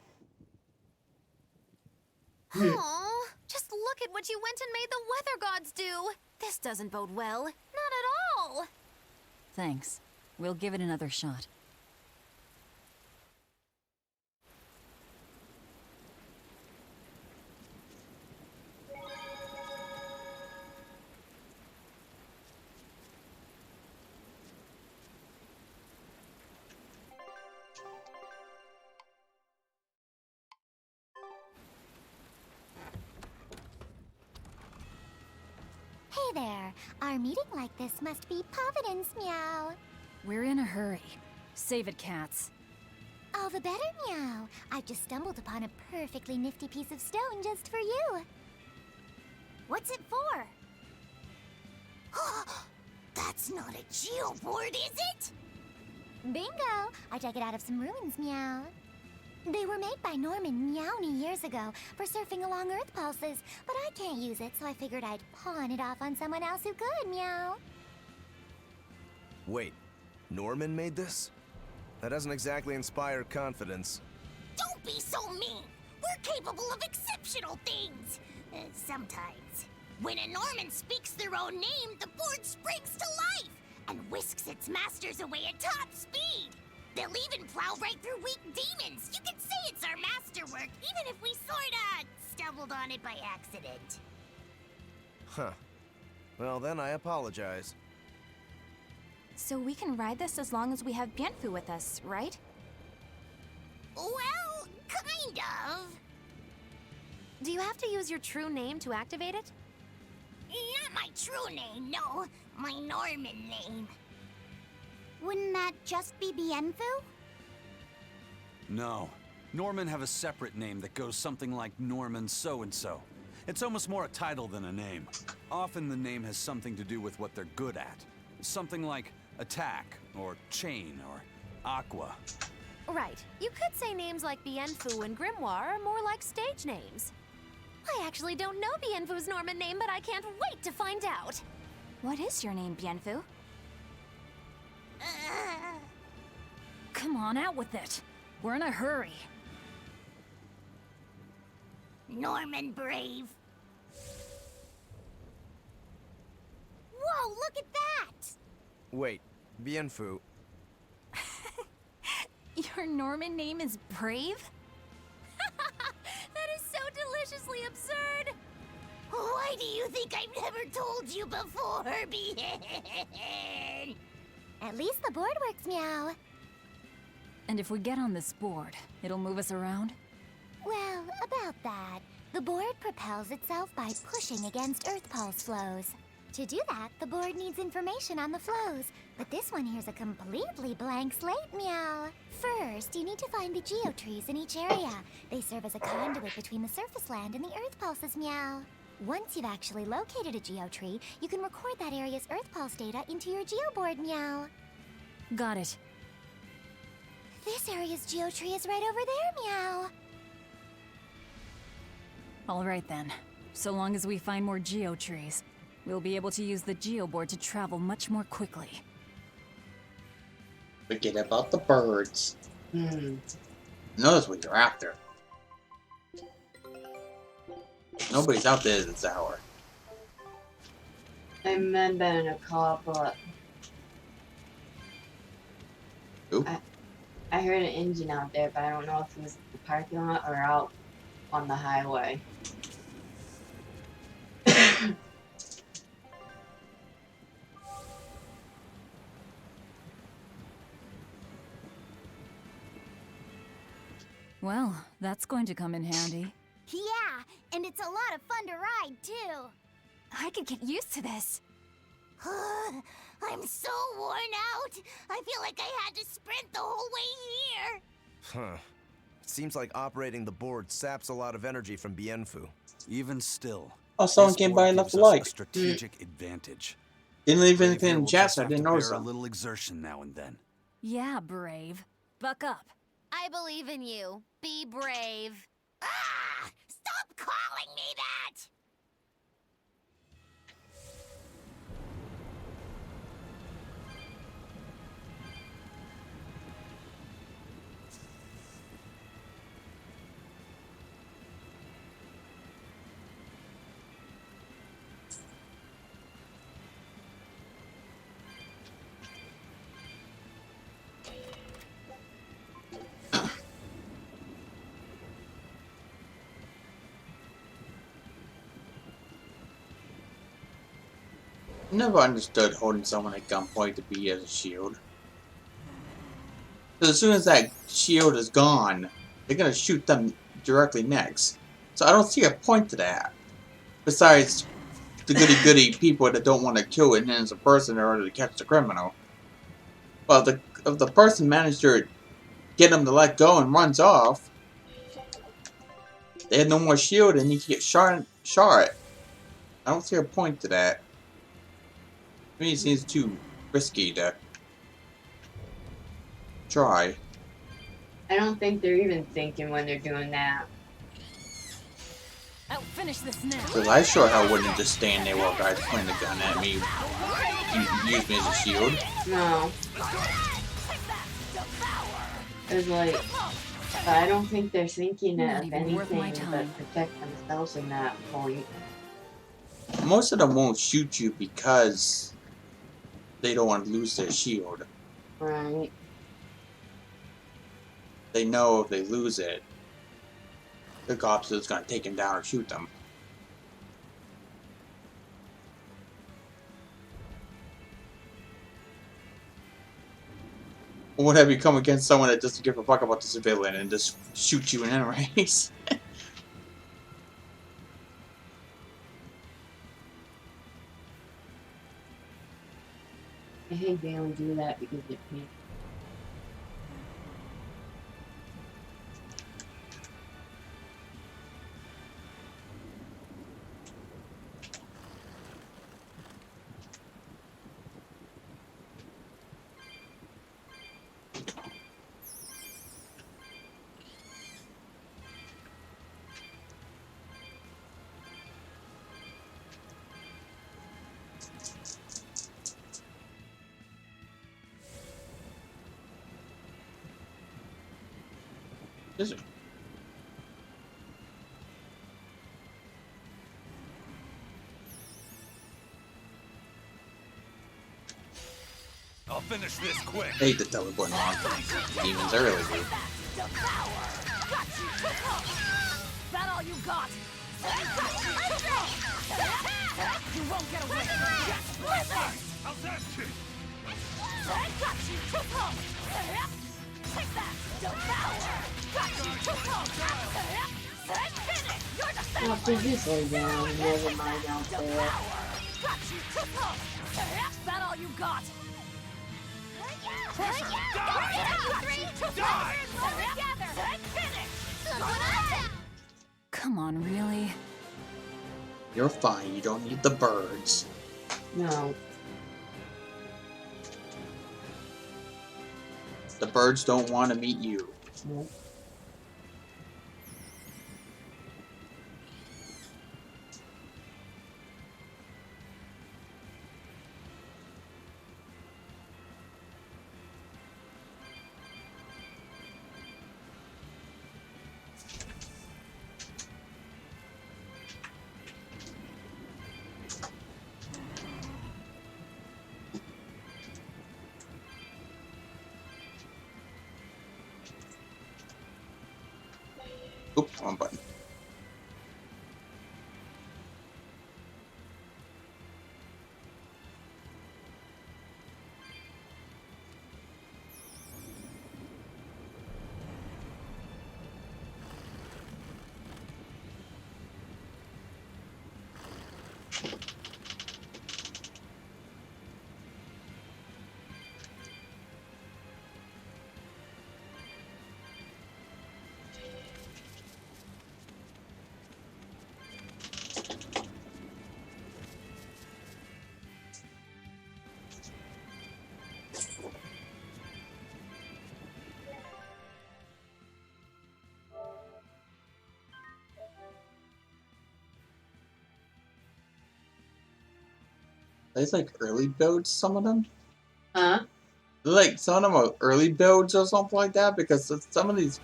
Aww, just look at what you went and made the weather gods do. This doesn't bode well. Not at all. Thanks. We'll give it another shot. Hey there. Our meeting like this must be Providence, meow. We're in a hurry. Save it, cats. All the better, meow. I've just stumbled upon a perfectly nifty piece of stone just for you. What's it for? That's not a geoboard, is it? Bingo! I dug it out of some ruins, meow. They were made by Norman Meowny years ago for surfing along Earth pulses, but I can't use it, so I figured I'd pawn it off on someone else who could, meow. Wait, Norman made this? That doesn't exactly inspire confidence. Don't be so mean! We're capable of exceptional things! Sometimes. When a Norman speaks their own name, the board springs to life and whisks its masters away at top speed. They'll even plow right through weak demons. You can say it's our masterwork, even if we sorta stumbled on it by accident. Huh. Well, then I apologize. So we can ride this as long as we have Bienfu with us, right? Well, kind of. Do you have to use your true name to activate it? Not my true name, no. My Norman name. Wouldn't that just be Bienfu? No. Norman have a separate name that goes something like Norman so-and-so. It's almost more a title than a name. Often the name has something to do with what they're good at. Something like Attack, or Chain, or Aqua. Right. You could say names like Bienfu and Grimoire are more like stage names. I actually don't know Bienfu's Norman name, but I can't wait to find out. What is your name, Bienfu? Come on, out with it. We're in a hurry. Norman Brave. Whoa, look at that! Wait, Bienfu. Your Norman name is Brave? That is so deliciously absurd! Why do you think I've never told you before, Bien? At least the board works, meow. And if we get on this board, it'll move us around? Well, about that. The board propels itself by pushing against Earth pulse flows. To do that, the board needs information on the flows, but this one here's a completely blank slate, meow. First, you need to find the geotrees in each area. They serve as a conduit between the surface land and the Earth pulses, meow. Once you've actually located a geotree, you can record that area's Earth pulse data into your geoboard, meow. Got it. This area's geotree is right over there, meow. All right then. So long as we find more geotrees, we'll be able to use the geoboard to travel much more quickly. Forget about the birds. Knows what you're after. Nobody's out there this hour. I remember in a car, but Oop. I heard an engine out there, but I don't know if it was the parking lot or out on the highway. Well, that's going to come in handy. Yeah, and it's a lot of fun to ride, too. I could get used to this. I'm so worn out. I feel like I had to sprint the whole way here. Huh. It seems like operating the board saps a lot of energy from Bienfu. Even still, Oh, someone this came board by and left gives a us like. a strategic advantage. Didn't leave Brave anything here in will chat, just so I have didn't to notice bear a them. little exertion now and then. Yeah, Brave. Buck up. I believe in you. Be brave. Ah! Stop calling me that! Never understood holding someone at gunpoint to be as a shield. Because as soon as that shield is gone, they're gonna shoot them directly next. So I don't see a point to that. Besides the goody-goody people that don't want to kill an innocent person in order to catch the criminal. Well, if the person managed to get him to let go and runs off, they have no more shield and he can get shot. I don't see a point to that. To me, it seems too risky to try. I don't think they're even thinking when they're doing that. I'll finish this now. Because I sure hell wouldn't just stand there while guys point a gun at me. Use me as a shield. No. It's like, but I don't think they're thinking Not of even worth my anything time. but protect themselves in that point. Most of them won't shoot you because they don't want to lose their shield. Right. They know if they lose it, the cops is going to take him down or shoot them. Or what have you come against someone that doesn't give a fuck about the civilian and just shoot you in anyways? I think they only do that because they can't. Is it? I'll finish this quick. I hate to teleport on demons early, dude. That all you got? You won't get away from me. How's that shit? Got you too close. Take that. Devour. Got you too close. Finish. You're the Well, if they just lay down, never mind out there. Got you too close. That all you got? Come on, really? You're fine, you don't need the birds. No. The birds don't want to meet you. Nope. Oops, wrong button. There's like early builds, some of them. Huh? Like some of them are early builds or something like that, because some of these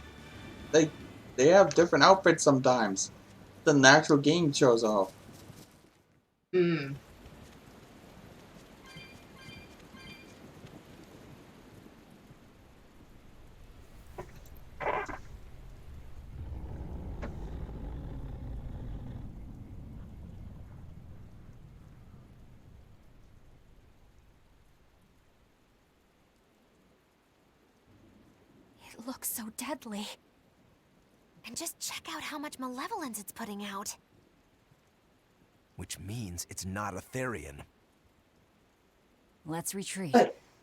they have different outfits sometimes than the actual game shows off. Hmm. It looks so deadly. And just check out how much malevolence it's putting out. Which means it's not a Therian. Let's retreat.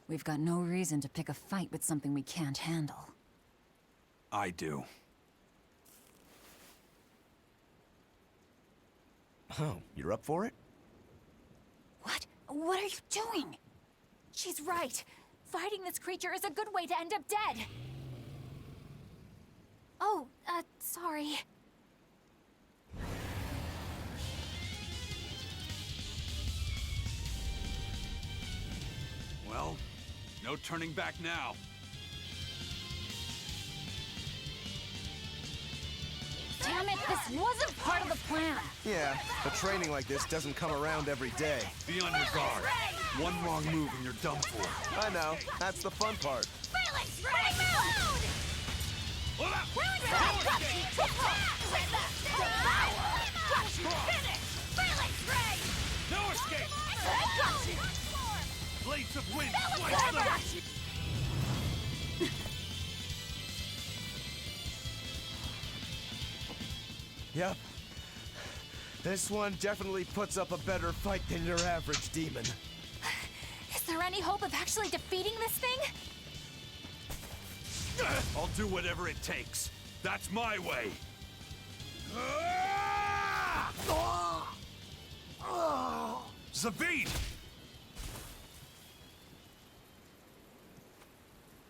We've got no reason to pick a fight with something we can't handle. I do. Oh, you're up for it? What? What are you doing? She's right. Fighting this creature is a good way to end up dead. Oh, sorry. Well, no turning back now. Damn it, this wasn't part of the plan. Yeah, but training like this doesn't come around every day. Be on your guard. One wrong move and you're done for. I know. That's the fun part. Phalanx Ray! Hold up! No escape! Blades of wind! Slice them! Yep. This one definitely puts up a better fight than your average demon. Is there any hope of actually defeating this thing? I'll do whatever it takes. That's my way. Zavid!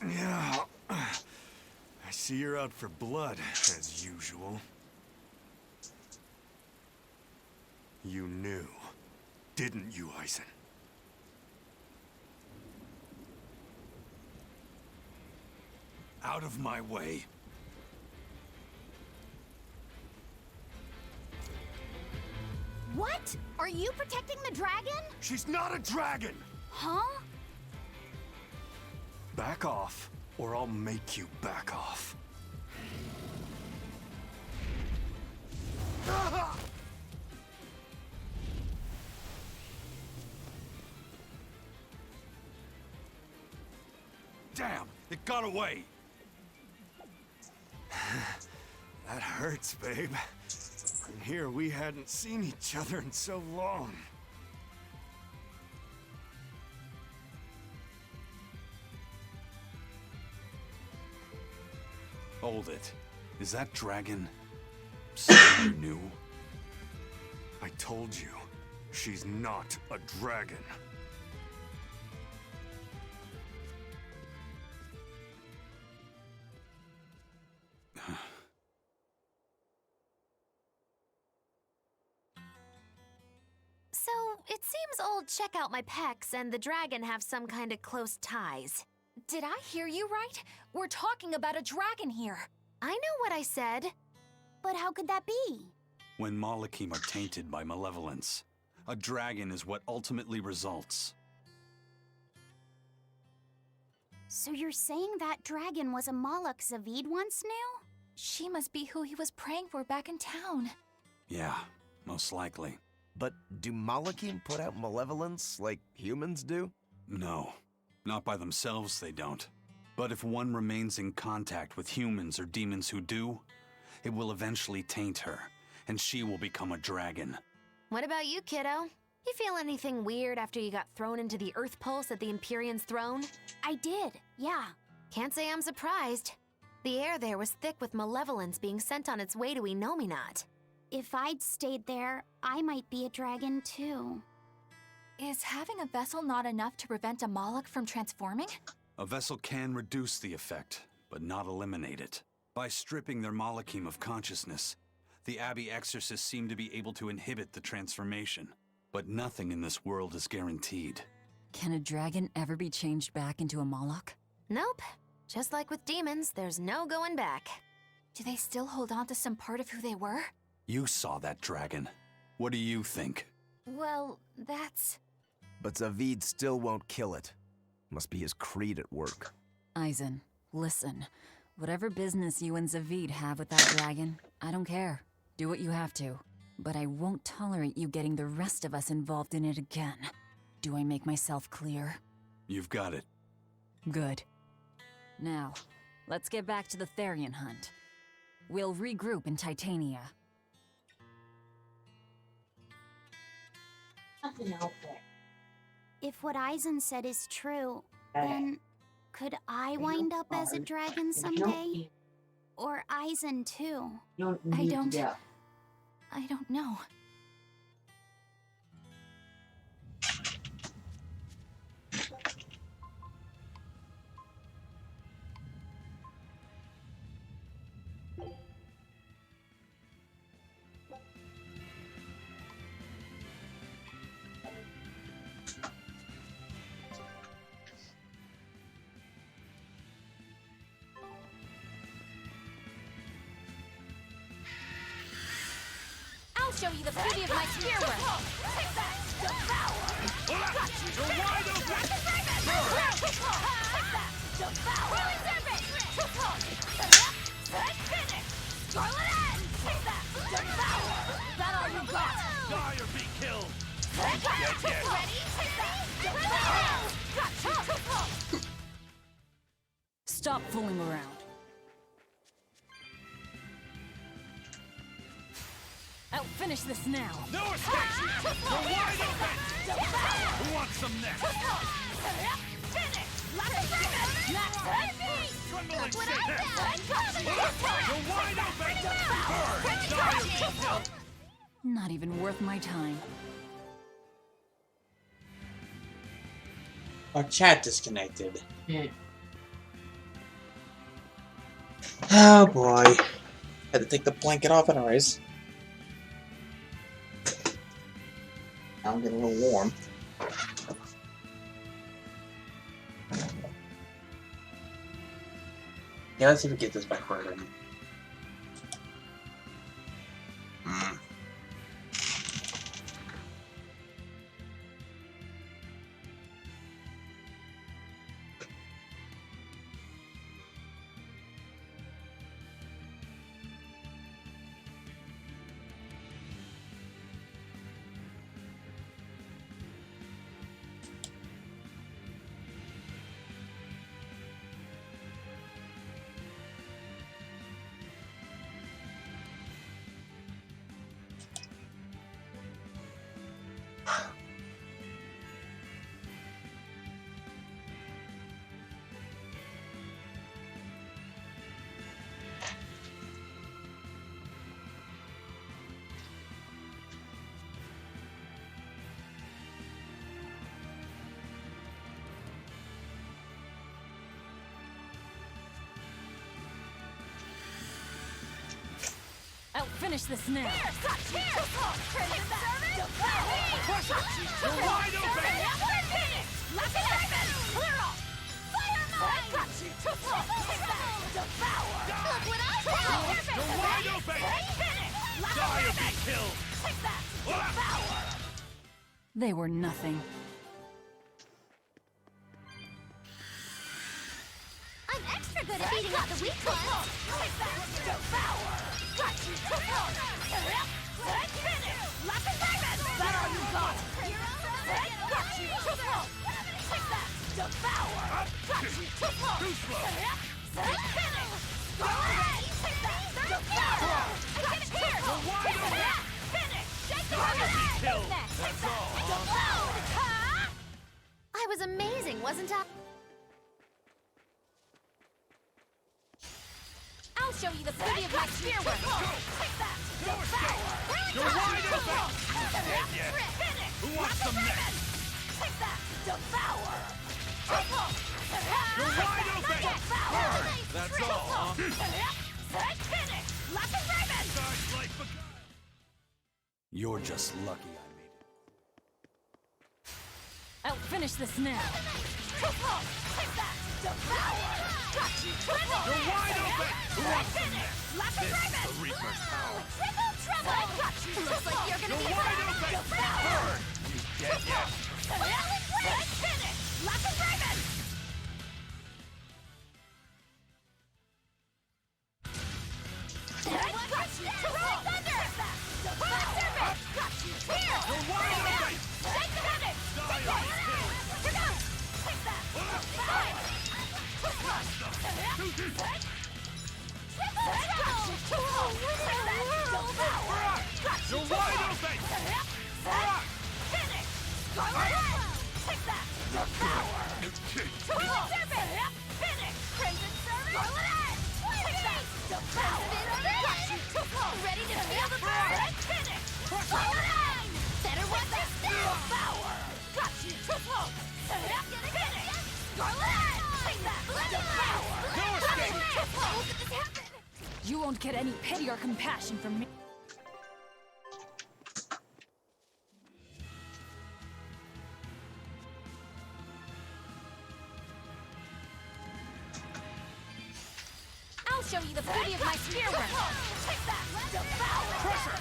Yeah. I see you're out for blood, as usual. You knew, didn't you, Eisen? Out of my way. What? Are you protecting the dragon? She's not a dragon! Huh? Back off, or I'll make you back off. Damn, it got away. That hurts, babe. And here we hadn't seen each other in so long. Hold it. Is that dragon someone you knew? I told you, she's not a dragon. So, it seems old Check Out My Pecs and the dragon have some kind of close ties. Did I hear you right? We're talking about a dragon here. I know what I said. But how could that be? When Malachim are tainted by malevolence, a dragon is what ultimately results. So you're saying that dragon was a Moloch Zavid once knew? She must be who he was praying for back in town. Yeah, most likely. But do Malakim put out malevolence like humans do? No, not by themselves they don't. But if one remains in contact with humans or demons who do, it will eventually taint her, and she will become a dragon. What about you, kiddo? You feel anything weird after you got thrown into the Earth Pulse at the Empyrean's throne? I did, yeah. Can't say I'm surprised. The air there was thick with malevolence being sent on its way to Enominat. If I'd stayed there, I might be a dragon too. Is having a vessel not enough to prevent a Moloch from transforming? A vessel can reduce the effect, but not eliminate it. By stripping their Malakim of consciousness, the Abbey exorcists seem to be able to inhibit the transformation. But nothing in this world is guaranteed. Can a dragon ever be changed back into a Moloch? Nope. Just like with demons, there's no going back. Do they still hold on to some part of who they were? You saw that dragon. What do you think? Well, that's... But Zavid still won't kill it. Must be his creed at work. Eisen, listen. Whatever business you and Zavid have with that dragon, I don't care. Do what you have to. But I won't tolerate you getting the rest of us involved in it again. Do I make myself clear? You've got it. Good. Now, let's get back to the Therian hunt. We'll regroup in Titania. Nothing out there. If what Eisen said is true, then could I wind up as a dragon someday? Or Eisen too? I don't know. I'll show you the beauty of my spear work. Take that! Devour! Got you! You're wide open! Take that! Devour! Really serpent! Finish! Scarlet End! Take that! Devour! That all you got? Die or be killed! Take that! Ready? Take that! Devour! Got you! Stop fooling around. I'll finish this now. No escape! You're wide open! Who wants some next? Finish! Trembling Look what shit! I've done! You're wide open! Burn! Die or be killed! Not even worth my time. Our chat disconnected. Oh boy. Had to take the blanket off anyways. Now I'm getting a little warm. Yeah, let's see if we get this back right in. I'll finish this now. You're wide open! Lock it up! Clear off! Fire mine! Got you! Devour! Look what I found! You're wide open! Finish! Die or be killed! Take that! Devour! They were nothing. I'm extra good at beating up the weak ones. Devour! Got you! Finish! Lock and diamond! Is that all you got? Got you! Take that! Devour! Got you! Too slow! Finish! Go ahead! Take that! Devour! Got you! Here! Finish! Shake the Killed! That's all! Devour! Huh? I was amazing, wasn't I? I'll show you the beauty of my spear work. Take that! Devour! You're wide open! Finish! Who wants some next? Take that! Devour! You're wide open! Burn! That's all, huh? Finish! Lock and diamond! Guys like the... You're just lucky I made it. I'll finish this now. Take that! Devour! Got you! You're wide open! Who wants some Finish! next? Lock and This is diamond! the Reaper's power. Triple trouble! Got you! Looks like you're gonna You're be wide open! Burn! You dead yet? Finish! Lock and diamond! Got you! Rolling thunder! Devour! Got you! Here! You're wide open! Shake the heaven! Here goes! Take that! Devour! You're wide open! Finish! Scarlet! Take that! Devour! Twisted Serpent! Finish! Crimson Serpent! Scarlet! Take that! Devour! Got you! Ready to feel the burn? Finish! Scarlet! Better watch this step. Devour! Got you! Finish! Scarlet! Take that! Devour! No escape! Look at this happen. You won't get any pity or compassion from me. I'll show you the beauty of my spear work. Take that! Devour! Pressure!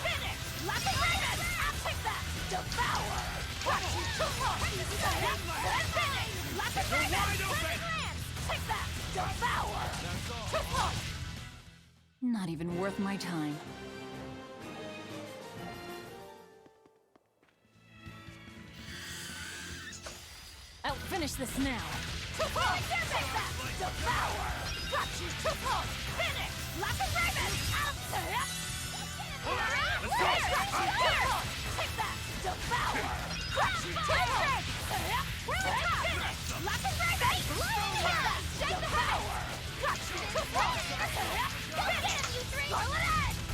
Finish! Lock and diamond! Take that! Devour! Got you! Finish! Lock and You're diamond! wide open! Take that! Devour! That's all. Not even worth my time. I'll finish this now. Take that! Devour! Got you! Finish! Lock and diamond! Let's go! Take that! Devour! Got you! Finish! Lock and diamond! Devour! Got you! Finish! You three!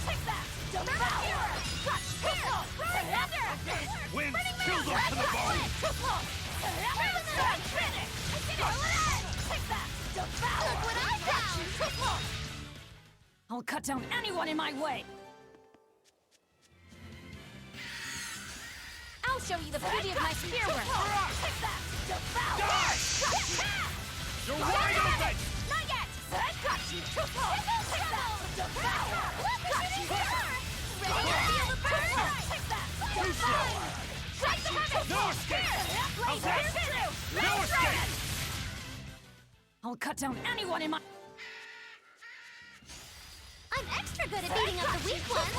Take that! Devour! Got you! Wind chilled them to the bone! Finish! Take that! Devour! Look what I found. I'll cut down anyone in my way. I'll show you the beauty of my spear work. Take that! Devour! Die! You're wide open! Not yet! Got you! Take that! Devour! Got you! Ready to feel the burn? Take that! Devour! Got you! No escape! How's that? No No escape! I'll cut down anyone in my... I'm extra good at beating up the weak ones.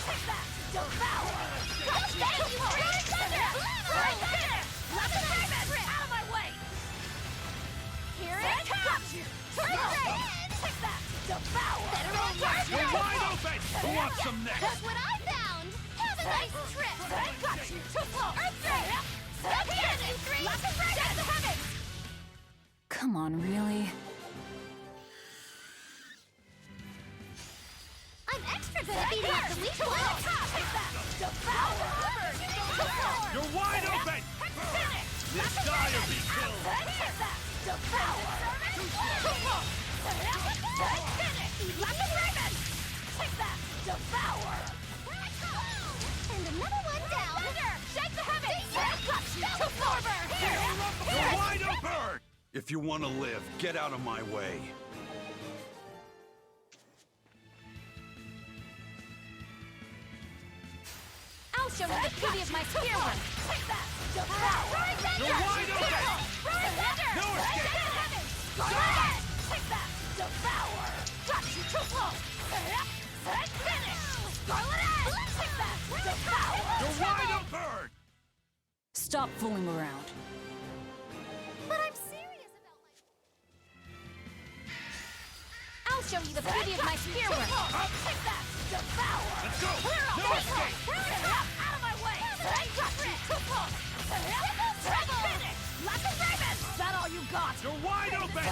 Take that! Devour! Got you! Rolling thunder! Lock and diamond! Out of my way! Here it comes. Take that! Devour! Better all work. You're wide open! Who wants some next? Look what I found. Have a nice trip. Got you! Earth three. Step here, you three. Lock and diamond! The heavens! Come on, really? I'm extra good at beating up the weak ones. Take that! Devour! You're wide open! Finish! This guy will be killed! Take that! Devour! Finish! Lock and diamond! Take that! Devour! And another one down. Shake the heavens! Got you! Absorber! You're wide open! If you want to live, get out of my way. I'll show you the beauty of my spear work. Take that! Devour! You're wide open! Rolling thunder! No escape! Go ahead! Stop fooling around. But I'm serious about my... I'll show you the beauty of my spear work. Take that! Devour! Let's go! Clear off! No escape! Out of my way! Finish! Raven! Is that all you got? You're wide open!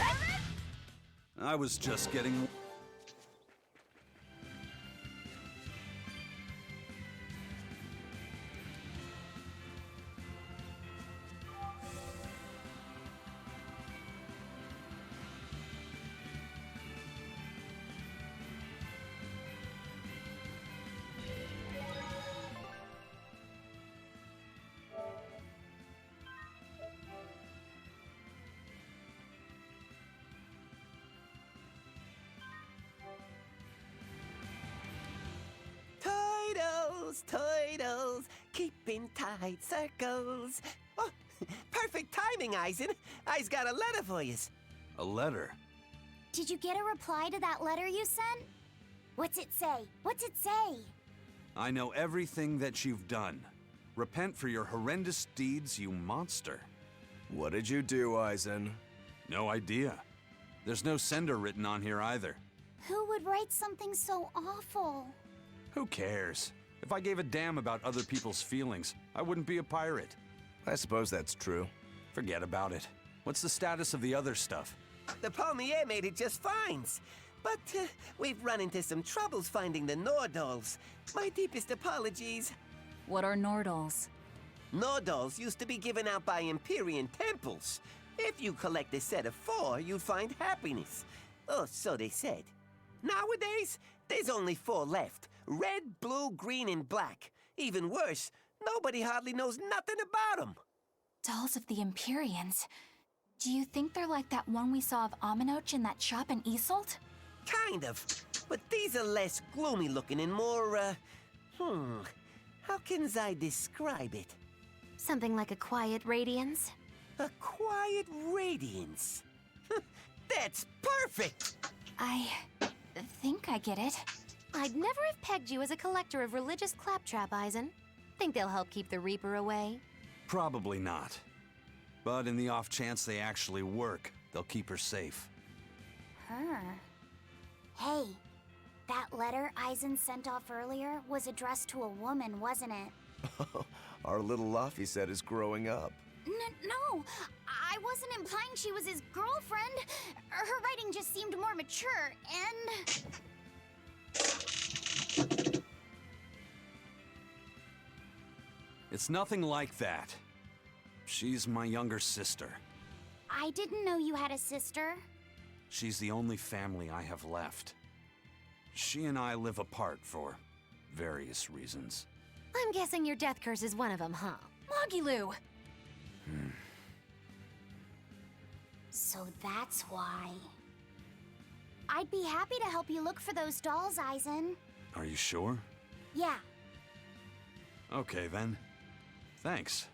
I was just getting... Toidles, keeping tight circles. Oh, perfect timing, Eisen. I's got a letter for yous. A letter? Did you get a reply to that letter you sent? What's it say? What's it say? I know everything that you've done. Repent for your horrendous deeds, you monster. What did you do, Eisen? No idea. There's no sender written on here either. Who would write something so awful? Who cares? If I gave a damn about other people's feelings, I wouldn't be a pirate. I suppose that's true. Forget about it. What's the status of the other stuff? The Palmier made it just fine. But we've run into some troubles finding the Nordals. My deepest apologies. What are Nordals? Nordals used to be given out by Empyrean temples. If you collect a set of 4, you'd find happiness. Oh, so they said. Nowadays, there's only 4 left. Red, blue, green, and black. Even worse, nobody hardly knows nothing about them. Dolls of the Empyreans. Do you think they're like that one we saw of Aminoch in that shop in Isolt? Kind of. But these are less gloomy looking and more, how can I describe it? Something like a quiet radiance? A quiet radiance. That's perfect! I think I get it. I'd never have pegged you as a collector of religious claptrap, Eisen. Think they'll help keep the Reaper away? Probably not. But in the off chance they actually work, they'll keep her safe. Her. Hey, that letter Eisen sent off earlier was addressed to a woman, wasn't it? Our little Laphicet is growing up. No, I wasn't implying she was his girlfriend. Her writing just seemed more mature, and... It's nothing like that. She's my younger sister. I didn't know you had a sister. She's the only family I have left. She and I live apart for various reasons. I'm guessing your death curse is one of them, huh? Mogiloo! So that's why. I'd be happy to help you look for those dolls, Eisen. Are you sure? Yeah. Okay, then. Thanks.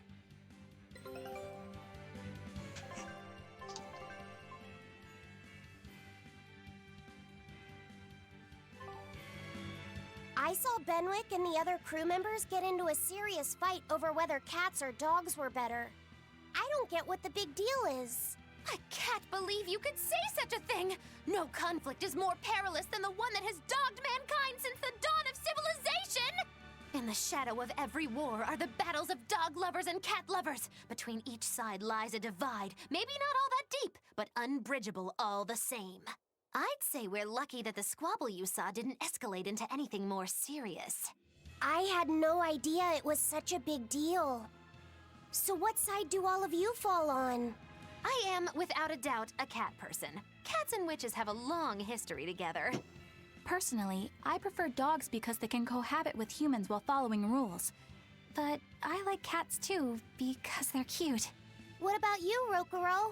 I saw Benwick and the other crew members get into a serious fight over whether cats or dogs were better. I don't get what the big deal is. I can't believe you could say such a thing! No conflict is more perilous than the one that has dogged mankind since the dawn of civilization! In the shadow of every war are the battles of dog lovers and cat lovers. Between each side lies a divide, maybe not all that deep, but unbridgeable all the same. I'd say we're lucky that the squabble you saw didn't escalate into anything more serious. I had no idea it was such a big deal. So what side do all of you fall on? I am, without a doubt, a cat person. Cats and witches have a long history together. Personally, I prefer dogs because they can cohabit with humans while following rules. But I like cats too, because they're cute. What about you, Rokuro?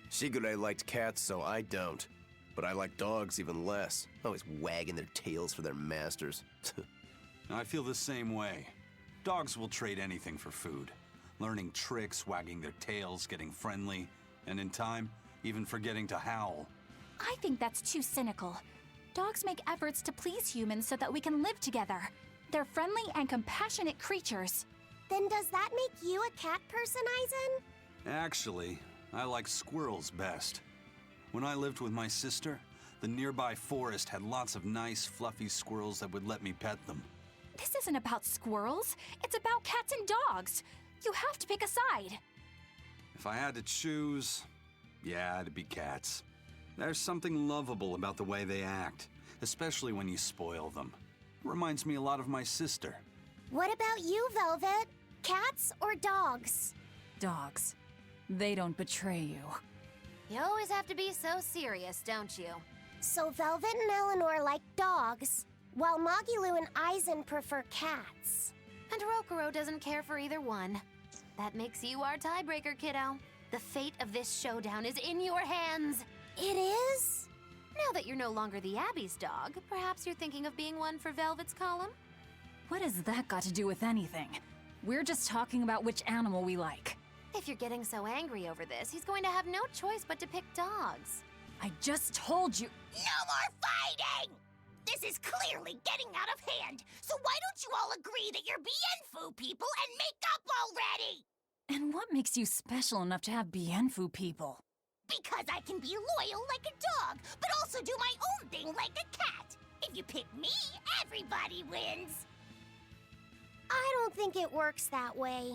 Shigure liked cats, so I don't. But I like dogs even less. Always wagging their tails for their masters. I feel the same way. Dogs will trade anything for food. Learning tricks, wagging their tails, getting friendly, and in time, even forgetting to howl. I think that's too cynical. Dogs make efforts to please humans so that we can live together. They're friendly and compassionate creatures. Then does that make you a cat person, Eisen? Actually, I like squirrels best. When I lived with my sister, the nearby forest had lots of nice, fluffy squirrels that would let me pet them. This isn't about squirrels. It's about cats and dogs. You have to pick a side. If I had to choose, yeah, it'd be cats. There's something lovable about the way they act, especially when you spoil them. Reminds me a lot of my sister. What about you, Velvet? Cats or dogs? Dogs. They don't betray you. You always have to be so serious, don't you? So Velvet and Eleanor like dogs, while Magilu and Eisen prefer cats. And Rokuro doesn't care for either one. That makes you our tiebreaker, kiddo. The fate of this showdown is in your hands. It is? Now that you're no longer the Abbey's dog, perhaps you're thinking of being one for Velvet's column? What has that got to do with anything? We're just talking about which animal we like. If you're getting so angry over this, he's going to have no choice but to pick dogs. I just told you. No more fighting! This is clearly getting out of hand, so why don't you all agree that you're Bienfu people and make up already? And what makes you special enough to have Bienfu people? Because I can be loyal like a dog, but also do my own thing like a cat. If you pick me, everybody wins. I don't think it works that way.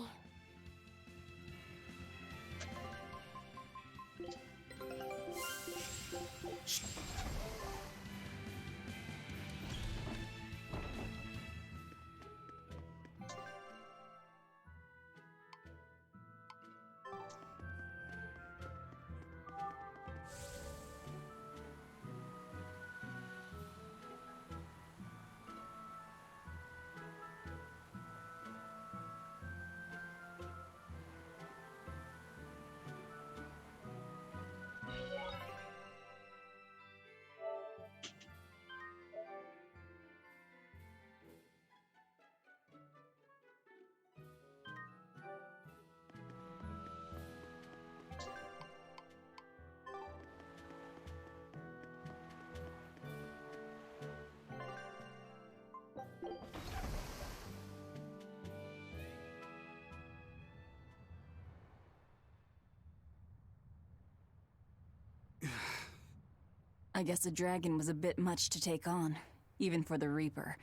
I guess a dragon was a bit much to take on, even for the Reaper.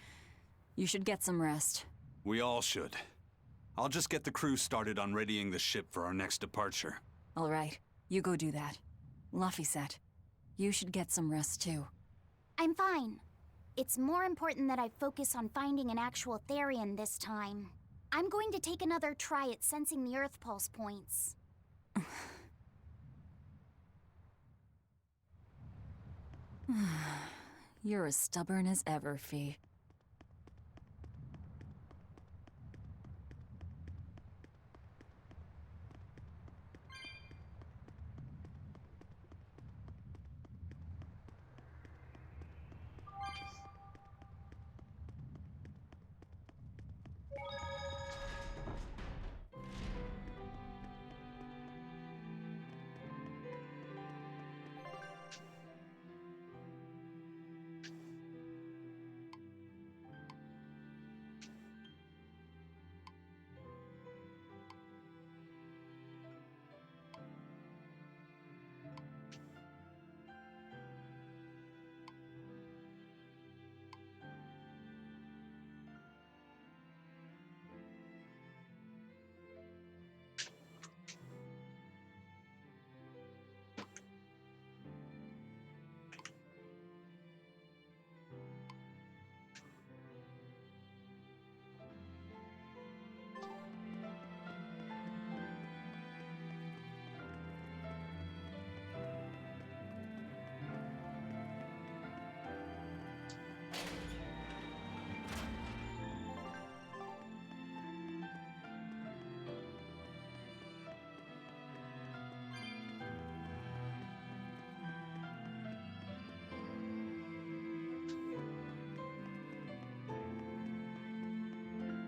You should get some rest. We all should. I'll just get the crew started on readying the ship for our next departure. All right, you go do that. Laphicet, you should get some rest too. I'm fine. It's more important that I focus on finding an actual Therian this time. I'm going to take another try at sensing the Earth Pulse points. You're as stubborn as ever, Fee.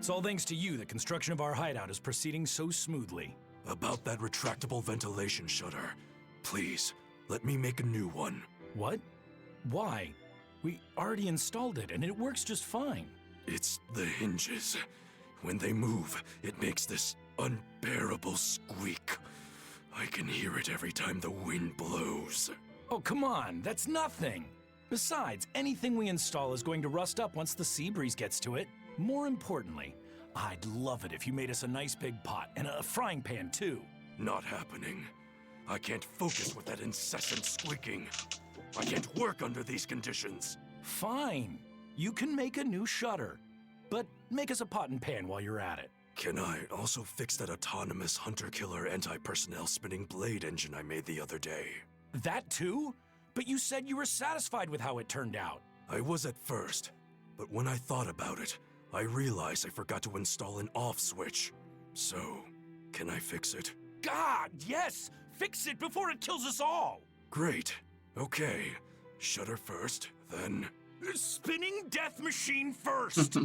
It's all thanks to you that construction of our hideout is proceeding so smoothly. About that retractable ventilation shutter, please, let me make a new one. What? Why? We already installed it, and it works just fine. It's the hinges. When they move, it makes this unbearable squeak. I can hear it every time the wind blows. Oh, come on, that's nothing. Besides, anything we install is going to rust up once the sea breeze gets to it. More importantly, I'd love it if you made us a nice big pot and a frying pan, too. Not happening. I can't focus with that incessant squeaking. I can't work under these conditions. Fine. You can make a new shutter. But make us a pot and pan while you're at it. Can I also fix that autonomous hunter-killer anti-personnel spinning blade engine I made the other day? That too? But you said you were satisfied with how it turned out. I was at first, but when I thought about it, I realized I forgot to install an off switch. So, can I fix it? God, yes! Fix it before it kills us all! Great. Okay. Shutter first, then... Spinning death machine first!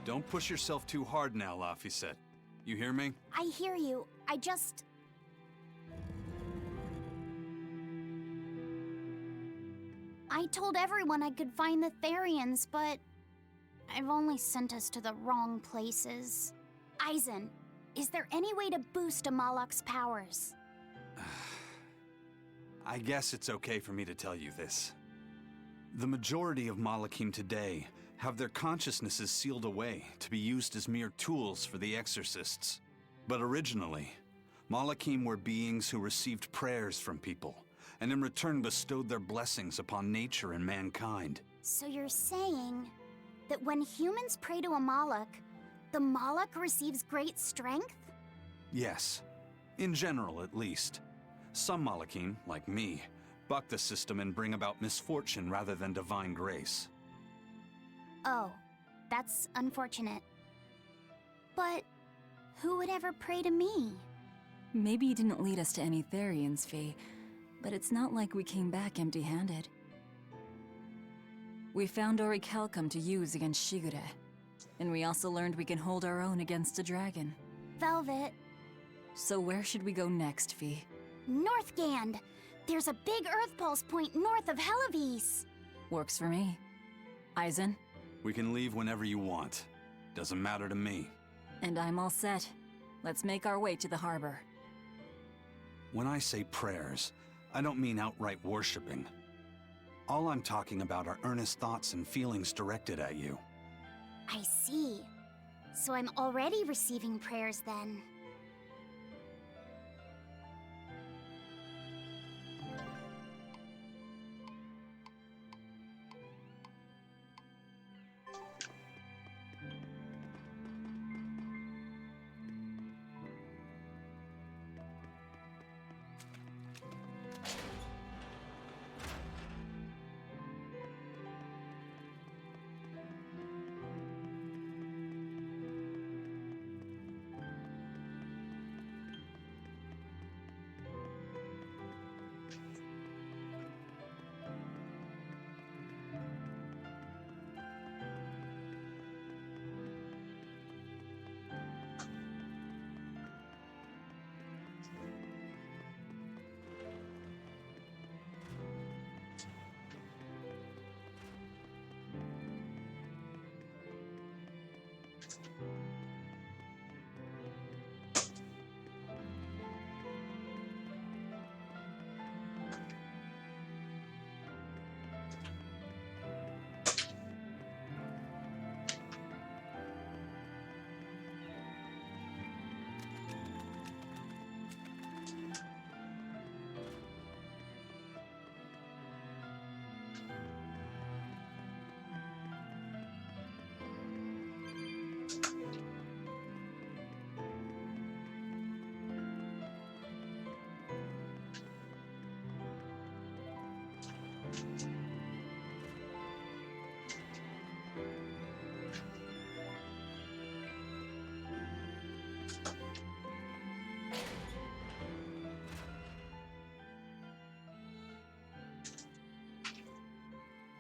Don't push yourself too hard now, Laphicet. You hear me? I hear you. I just... I told everyone I could find the Therians, but... I've only sent us to the wrong places. Eisen, is there any way to boost Amalok's powers? I guess it's okay for me to tell you this. The majority of Malakim today have their consciousnesses sealed away to be used as mere tools for the exorcists. But originally, Malakim were beings who received prayers from people, and in return bestowed their blessings upon nature and mankind. So you're saying that when humans pray to a Malak, the Malak receives great strength? Yes, in general at least. Some Malakim, like me, buck the system and bring about misfortune rather than divine grace. Oh, that's unfortunate. But who would ever pray to me? Maybe you didn't lead us to any Therians, Fee, but it's not like we came back empty-handed. We found Orichalcum to use against Shigure, and we also learned we can hold our own against a dragon. Velvet. So where should we go next, Fee? Northgand! There's a big Earth Pulse point north of Helavis! Works for me. Eisen? We can leave whenever you want. Doesn't matter to me. And I'm all set. Let's make our way to the harbor. When I say prayers, I don't mean outright worshipping. All I'm talking about are earnest thoughts and feelings directed at you. I see. So I'm already receiving prayers then.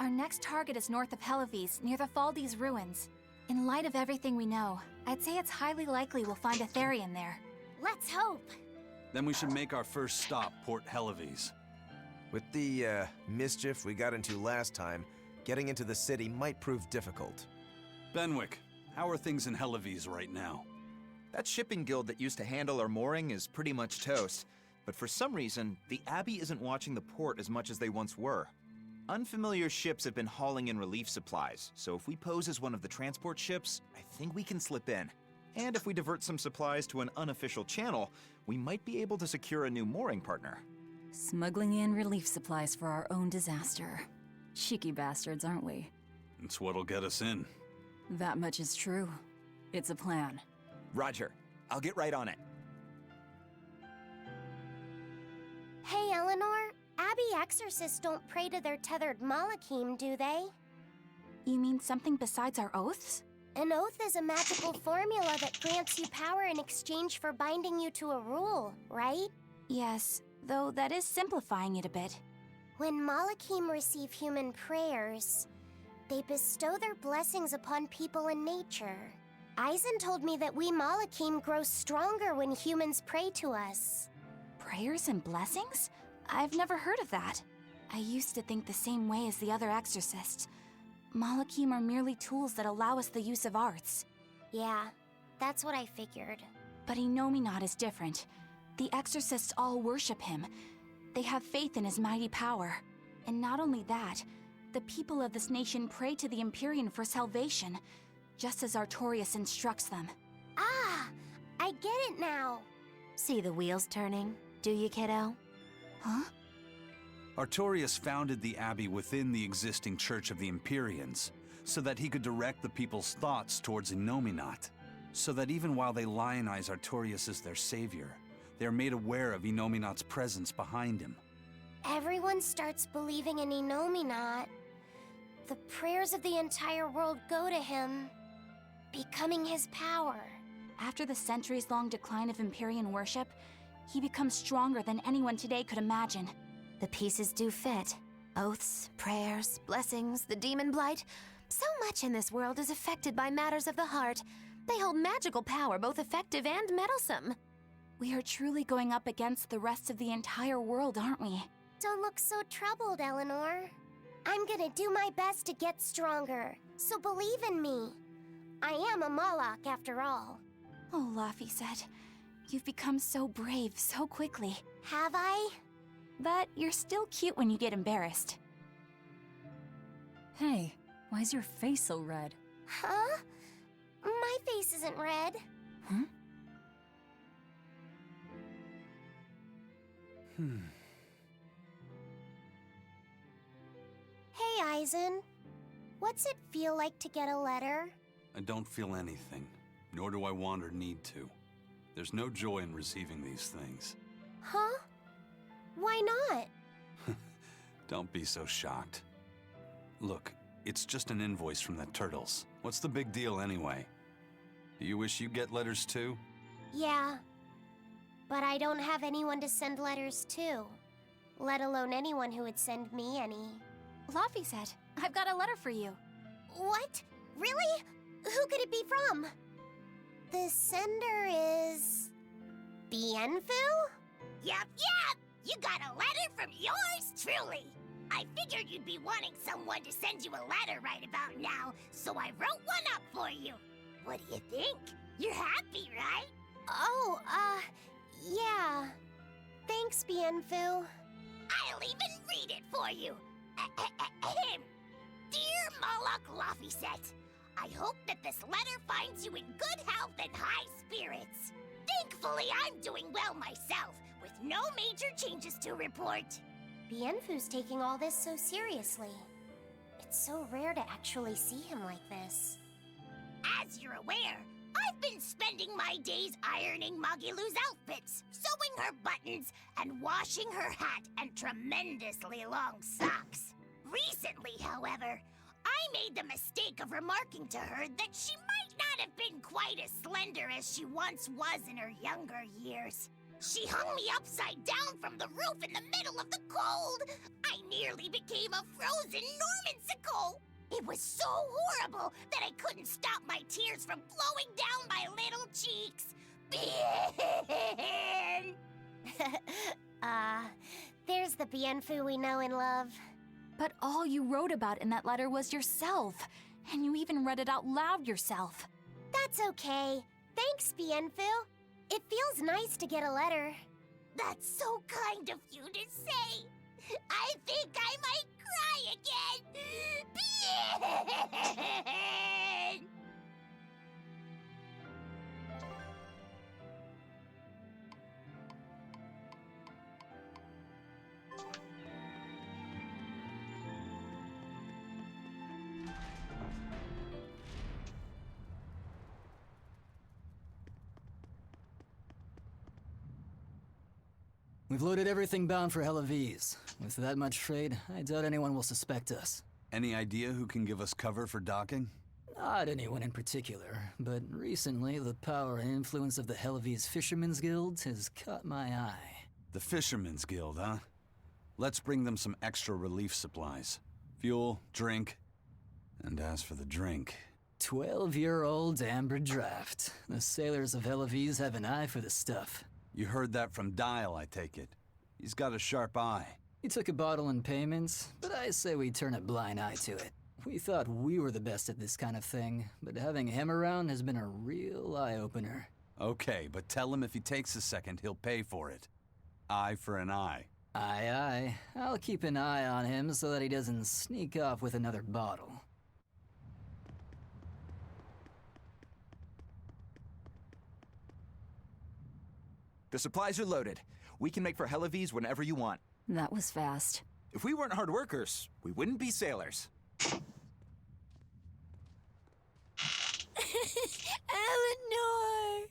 Our next target is north of Helives, near the Faldes ruins. In light of everything we know, I'd say it's highly likely we'll find a Therian there. Let's hope. Then we should make our first stop, Port Helives. With the mischief we got into last time, getting into the city might prove difficult. Benwick, how are things in Helives right now? That shipping guild that used to handle our mooring is pretty much toast. But for some reason, the Abbey isn't watching the port as much as they once were. Unfamiliar ships have been hauling in relief supplies, so if we pose as one of the transport ships, I think we can slip in. And if we divert some supplies to an unofficial channel, we might be able to secure a new mooring partner. Smuggling in relief supplies for our own disaster. Cheeky bastards, aren't we? It's what'll get us in. That much is true. It's a plan. Roger. I'll get right on it. Hey, Eleanor. Abbey exorcists don't pray to their tethered Malachim, do they? You mean something besides our oaths? An oath is a magical formula that grants you power in exchange for binding you to a rule, right? Yes, though that is simplifying it a bit. When Malachim receive human prayers, they bestow their blessings upon people and nature. Eisen told me that we Malachim grow stronger when humans pray to us. Prayers and blessings? I've never heard of that. I used to think the same way as the other exorcists. Malachim are merely tools that allow us the use of arts. Yeah, that's what I figured. But Innominat is different. The exorcists all worship him. They have faith in his mighty power. And not only that, the people of this nation pray to the Empyrean for salvation, just as Artorias instructs them. Ah, I get it now. See the wheels turning, do you, kiddo? Huh? Artorias founded the Abbey within the existing Church of the Empyreans, so that he could direct the people's thoughts towards Innominat, so that even while they lionize Artorias as their savior, they are made aware of Innominat's presence behind him. Everyone starts believing in Innominat. The prayers of the entire world go to him, becoming his power. After the centuries-long decline of Empyrean worship, he becomes stronger than anyone today could imagine. The pieces do fit. Oaths, prayers, blessings, the demon blight. So much in this world is affected by matters of the heart. They hold magical power, both effective and meddlesome. We are truly going up against the rest of the entire world, aren't we? Don't look so troubled, Eleanor. I'm gonna do my best to get stronger, so believe in me. I am a Malak, after all. Oh, Laphicet, you've become so brave so quickly. Have I? But you're still cute when you get embarrassed. Hey, why's your face so red? Huh? My face isn't red. Huh? Hey, Eisen. What's it feel like to get a letter? I don't feel anything, nor do I want or need to. There's no joy in receiving these things. Huh? Why not? Don't be so shocked. Look, it's just an invoice from the turtles. What's the big deal anyway? Do you wish you get letters too? Yeah. But I don't have anyone to send letters to. Let alone anyone who would send me any. Laphicet, I've got a letter for you. What? Really? Who could it be from? The sender is... Bienfu? Yup. You got a letter from yours truly. I figured you'd be wanting someone to send you a letter right about now, so I wrote one up for you. What do you think? You're happy, right? Oh, yeah. Thanks, Bienfu. I'll even read it for you. Dear Malak Laphicet, I hope that this letter finds you in good health and high spirits. Thankfully, I'm doing well myself, with no major changes to report. Bienfu's taking all this so seriously. It's so rare to actually see him like this. As you're aware, I've been spending my days ironing Magilu's outfits, sewing her buttons, and washing her hat and tremendously long socks. Recently, however, I made the mistake of remarking to her that she might not have been quite as slender as she once was in her younger years. She hung me upside down from the roof in the middle of the cold. I nearly became a frozen Normansicle. It was so horrible that I couldn't stop my tears from flowing down my little cheeks. There's the Bienfu we know and love. But all you wrote about in that letter was yourself. And you even read it out loud yourself. That's okay. Thanks, Bienfu. It feels nice to get a letter. That's so kind of you to say. I think I might cry again. We've loaded everything bound for Helaviz. With that much trade, I doubt anyone will suspect us. Any idea who can give us cover for docking? Not anyone in particular, but recently the power and influence of the Helaviz Fishermen's Guild has caught my eye. The Fishermen's Guild, huh? Let's bring them some extra relief supplies. Fuel, drink, and as for the drink... 12-year-old amber draft. The sailors of Helaviz have an eye for the stuff. You heard that from Dial, I take it. He's got a sharp eye. He took a bottle in payments, but I say we turn a blind eye to it. We thought we were the best at this kind of thing, but having him around has been a real eye-opener. Okay, but tell him if he takes a second, he'll pay for it. Eye for an eye. Aye, aye. I'll keep an eye on him so that he doesn't sneak off with another bottle. The supplies are loaded. We can make for Helaviz whenever you want. That was fast. If we weren't hard workers, we wouldn't be sailors. Eleanor!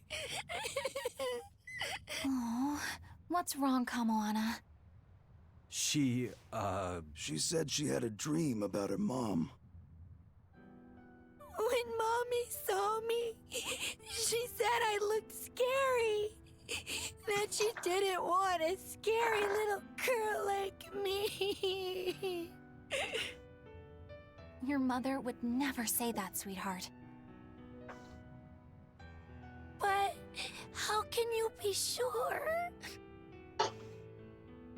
Oh, what's wrong, Kamoana? She said she had a dream about her mom. When Mommy saw me, she said I looked scary. That she didn't want a scary little girl like me. Your mother would never say that, sweetheart. But how can you be sure?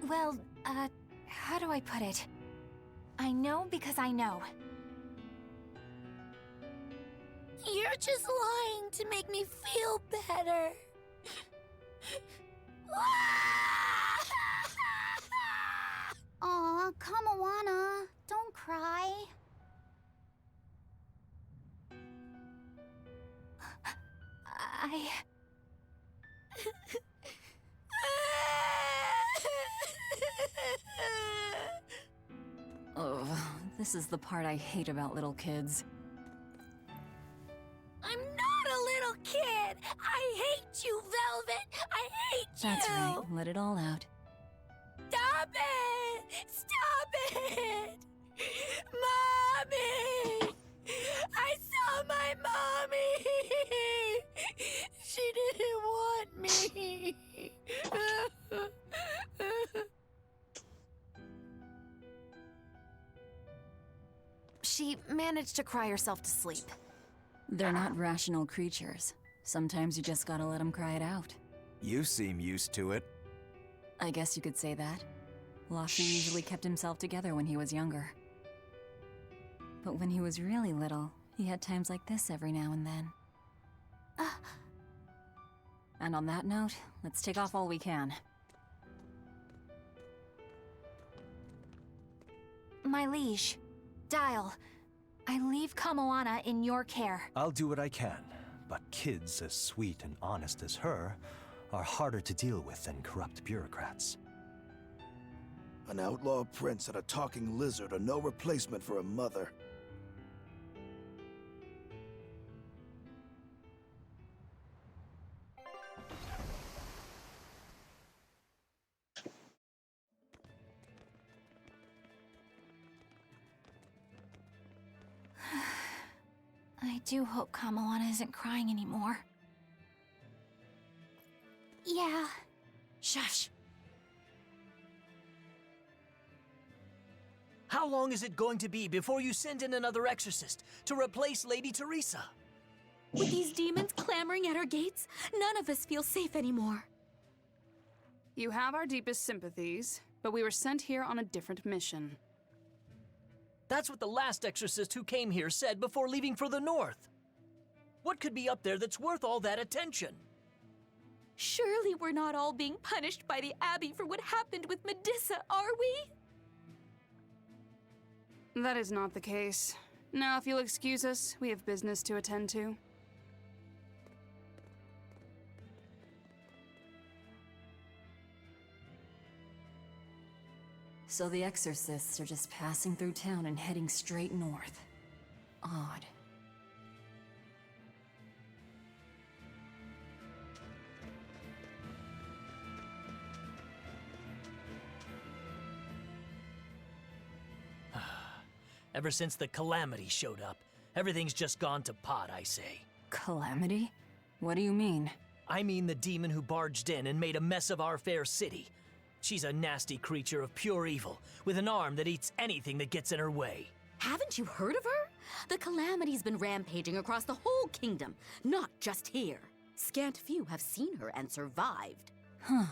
Well, how do I put it? I know because I know. You're just lying to make me feel better. Aw, Kamoana, don't cry. Oh, this is the part I hate about little kids. I'm not a little kid. I hate you, Velvet. I hate you. That's right, let it all out. Stop it! Stop it! Mommy! I saw my mommy! She didn't want me. She managed to cry herself to sleep. They're not rational creatures. Sometimes you just gotta let them cry it out. You seem used to it. I guess you could say that. Lassie usually kept himself together when he was younger. But when he was really little, he had times like this every now and then. And on that note, let's take off all we can. My liege, Dial, I leave Kamoana in your care. I'll do what I can, but kids as sweet and honest as her are harder to deal with than corrupt bureaucrats. An outlaw prince and a talking lizard are no replacement for a mother. I do hope Kamoana isn't crying anymore. Yeah, Shush. How long is it going to be before you send in another exorcist to replace Lady Teresa? With these demons clamoring at our gates, none of us feel safe anymore. You have our deepest sympathies, but we were sent here on a different mission. That's what the last exorcist who came here said before leaving for the north. What could be up there that's worth all that attention? Surely we're not all being punished by the Abbey for what happened with Medusa, are we? That is not the case. Now, if you'll excuse us, we have business to attend to. So the exorcists are just passing through town and heading straight north. Odd. Ever since the Calamity showed up, everything's just gone to pot, I say. Calamity? What do you mean? I mean the demon who barged in and made a mess of our fair city. She's a nasty creature of pure evil, with an arm that eats anything that gets in her way. Haven't you heard of her? The Calamity's been rampaging across the whole kingdom, not just here. Scant few have seen her and survived. Huh.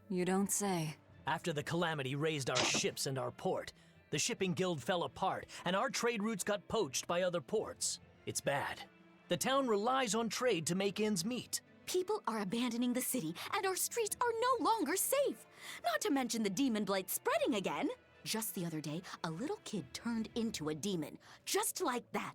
You don't say. After the Calamity raised our ships and our port, the shipping guild fell apart, and our trade routes got poached by other ports. It's bad. The town relies on trade to make ends meet. People are abandoning the city, and our streets are no longer safe. Not to mention the demon blight spreading again. Just the other day, a little kid turned into a demon. Just like that.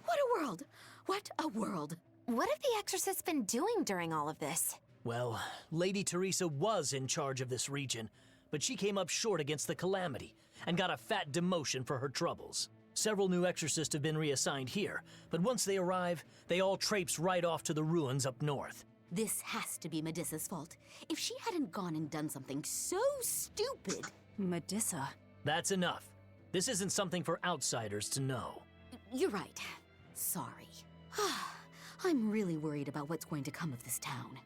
What a world! What a world! What have the exorcists been doing during all of this? Well, Lady Teresa was in charge of this region, but she came up short against the Calamity and got a fat demotion for her troubles. Several new exorcists have been reassigned here, but once they arrive, they all traipse right off to the ruins up north. This has to be Medusa's fault. If she hadn't gone and done something so stupid... Medusa? That's enough. This isn't something for outsiders to know. You're right. Sorry. I'm really worried about what's going to come of this town.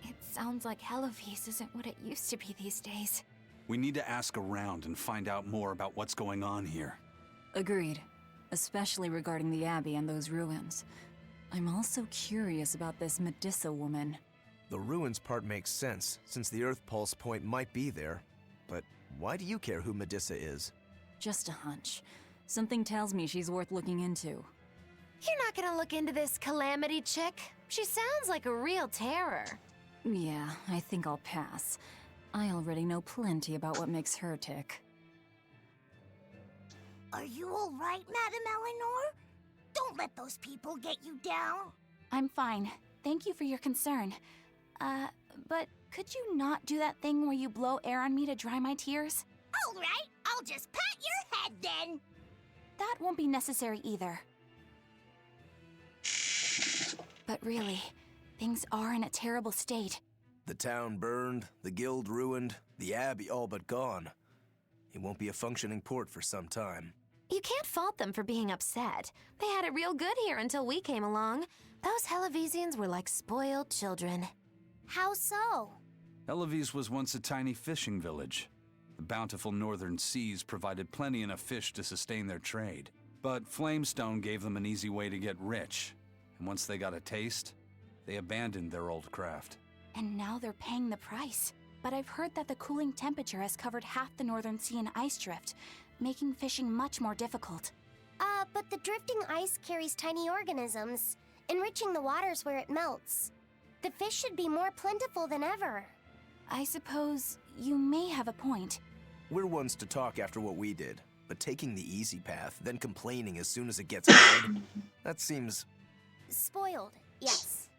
It sounds like Heloise isn't what it used to be these days. We need to ask around and find out more about what's going on here. Agreed. Especially regarding the Abbey and those ruins. I'm also curious about this Medusa woman. The ruins part makes sense, since the Earth Pulse point might be there. But why do you care who Medusa is? Just a hunch. Something tells me she's worth looking into. You're not gonna look into this Calamity chick? She sounds like a real terror. Yeah, I think I'll pass. I already know plenty about what makes her tick. Are you all right, Madame Eleanor? Don't let those people get you down. I'm fine. Thank you for your concern. But could you not do that thing where you blow air on me to dry my tears? All right, I'll just pat your head then. That won't be necessary either. But really, things are in a terrible state. The town burned, the guild ruined, the Abbey all but gone. It won't be a functioning port for some time. You can't fault them for being upset. They had it real good here until we came along. Those Helovesians were like spoiled children. How so? Eloise was once a tiny fishing village. The bountiful northern seas provided plenty enough fish to sustain their trade. But Flamestone gave them an easy way to get rich. And once they got a taste, they abandoned their old craft. And now they're paying the price. But I've heard that the cooling temperature has covered half the northern sea in ice drift, making fishing much more difficult. But the drifting ice carries tiny organisms, enriching the waters where it melts. The fish should be more plentiful than ever. I suppose you may have a point. We're ones to talk after what we did, but taking the easy path, then complaining as soon as it gets hard, that seems... Spoiled, yes.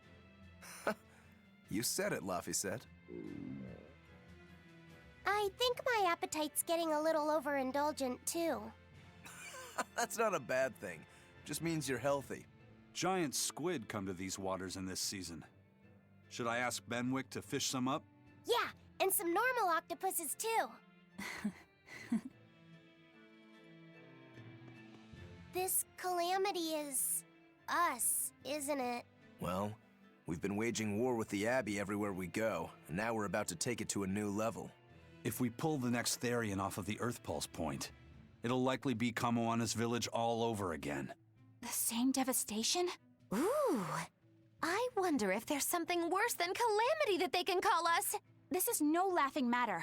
You said it, Laphicet. I think my appetite's getting a little overindulgent, too. That's not a bad thing. Just means you're healthy. Giant squid come to these waters in this season. Should I ask Benwick to fish some up? Yeah, and some normal octopuses, too. This Calamity is... us, isn't it? Well, We've been waging war with the Abbey everywhere we go, and now we're about to take it to a new level. If we pull the next Therian off of the Earth Pulse point, it'll likely be Kamoana's village all over again. The same devastation? Ooh. I wonder if there's something worse than calamity that they can call us. This is no laughing matter.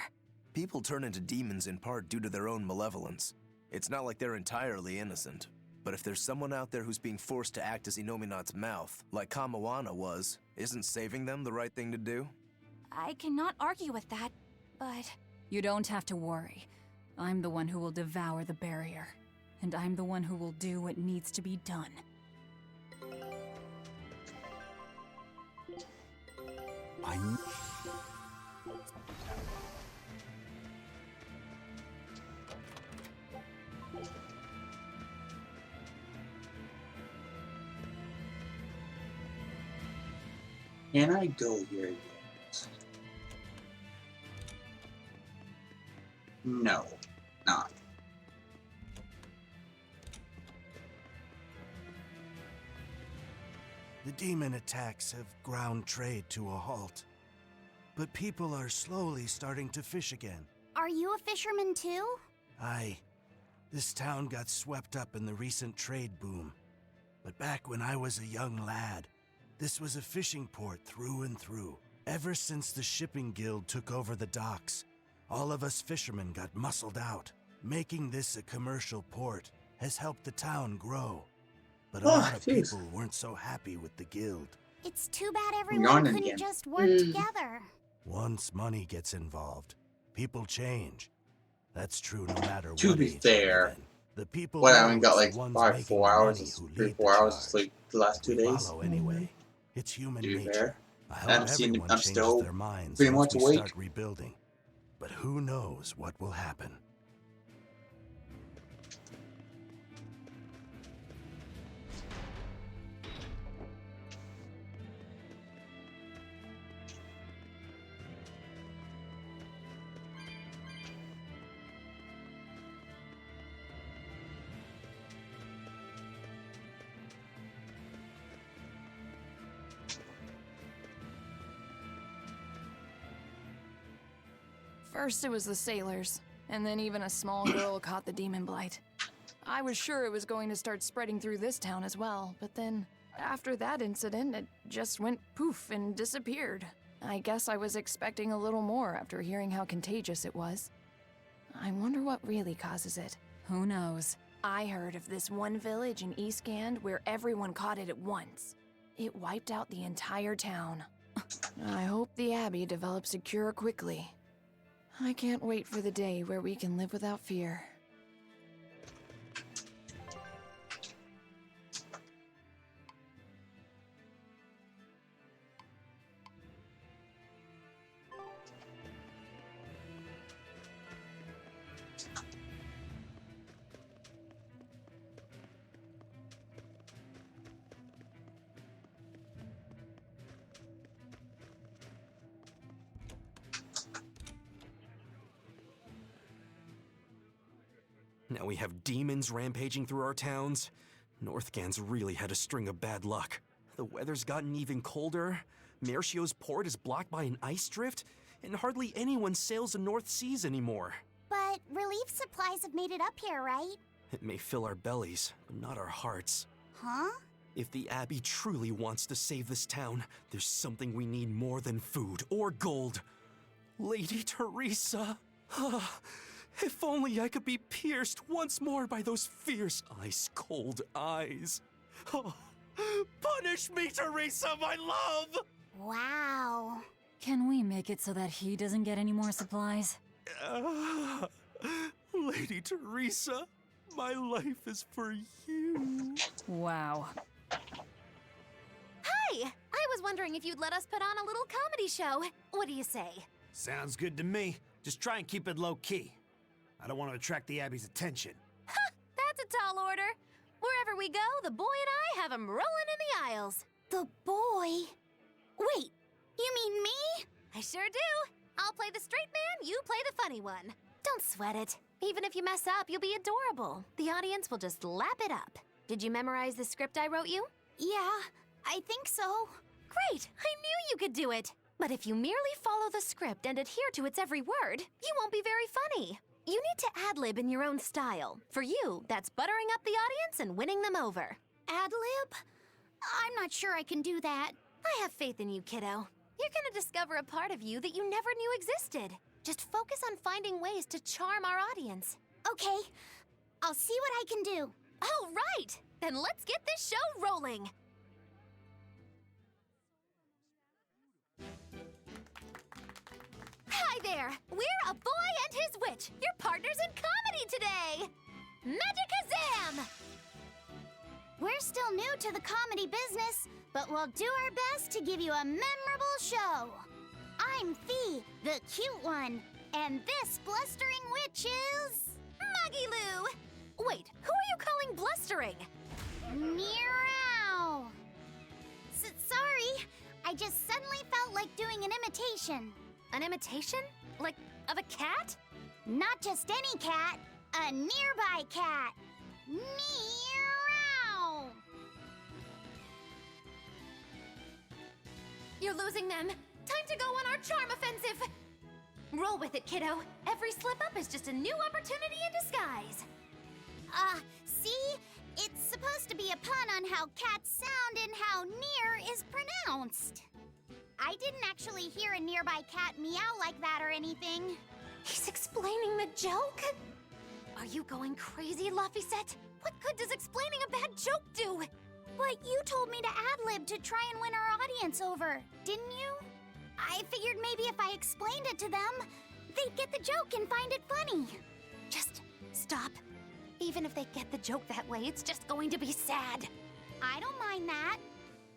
People turn into demons in part due to their own malevolence. It's not like they're entirely innocent. But if there's someone out there who's being forced to act as Inominat's mouth, like Kamoana was, isn't saving them the right thing to do? I cannot argue with that, but... You don't have to worry. I'm the one who will devour the barrier. And I'm the one who will do what needs to be done. Can I go here yet? No, not. The demon attacks have ground trade to a halt. But people are slowly starting to fish again. Are you a fisherman too? Aye. This town got swept up in the recent trade boom. But back when I was a young lad, this was a fishing port through and through. Ever since the shipping guild took over the docks, all of us fishermen got muscled out. Making this a commercial port has helped the town grow. But a lot of people weren't so happy with the guild. It's too bad everyone couldn't again. just work together. Once money gets involved, people change. That's true no matter what. To be age fair, you're in. The people what, I only got like the ones 4 making hours, money who 3 lead 4 the hours of charge. sleep the last 2 We days. follow anyway. It's human To be nature. fair, I hope I'm seeing, everyone I'm changes still their minds pretty once much we awake. start rebuilding. But who knows what will happen? First it was the sailors, and then even a small girl caught the demon blight. I was sure it was going to start spreading through this town as well, but then, after that incident, it just went poof and disappeared. I guess I was expecting a little more after hearing how contagious it was. I wonder what really causes it. Who knows? I heard of this one village in Eastgand where everyone caught it at once. It wiped out the entire town. I hope the Abbey develops a cure quickly. I can't wait for the day where we can live without fear. Now we have demons rampaging through our towns. Northgand's really had a string of bad luck. The weather's gotten even colder, Mercio's port is blocked by an ice drift, and hardly anyone sails the North Seas anymore. But relief supplies have made it up here, right? It may fill our bellies, but not our hearts. Huh? If the Abbey truly wants to save this town, there's something we need more than food or gold. Lady Teresa! If only I could be pierced once more by those fierce, ice-cold eyes. Oh, punish me, Teresa, my love! Wow. Can we make it so that he doesn't get any more supplies? Lady Teresa, my life is for you. Wow. Hi! I was wondering if you'd let us put on a little comedy show. What do you say? Sounds good to me. Just try and keep it low-key. I don't want to attract the Abbey's attention. That's a tall order. Wherever we go, the boy and I have him rolling in the aisles. The boy? Wait, you mean me? I sure do. I'll play the straight man, you play the funny one. Don't sweat it. Even if you mess up, you'll be adorable. The audience will just lap it up. Did you memorize the script I wrote you? Yeah, I think so. Great! I knew you could do it! But if you merely follow the script and adhere to its every word, you won't be very funny. You need to ad-lib in your own style. For you, that's buttering up the audience and winning them over. Ad-lib? I'm not sure I can do that. I have faith in you, kiddo. You're gonna discover a part of you that you never knew existed. Just focus on finding ways to charm our audience. Okay, I'll see what I can do. Oh, right! Then let's get this show rolling! Hi there! We're A Boy and His Witch, your partners in comedy today! Magicazam! We're still new to the comedy business, but we'll do our best to give you a memorable show. I'm Fee, the cute one, and this blustering witch is... Maggie-Loo! Wait, who are you calling blustering? Meow! Sorry, I just suddenly felt like doing an imitation. An imitation? Like, of a cat? Not just any cat, a nearby cat. Meow! You're losing them. Time to go on our charm offensive. Roll with it, kiddo. Every slip-up is just a new opportunity in disguise. See? It's supposed to be a pun on how cats sound and how near is pronounced. I didn't actually hear a nearby cat meow like that or anything. He's explaining the joke? Are you going crazy, Laphicet? What good does explaining a bad joke do? But you told me to ad-lib to try and win our audience over, didn't you? I figured maybe if I explained it to them, they'd get the joke and find it funny. Just stop. Even if they get the joke that way, it's just going to be sad. I don't mind that.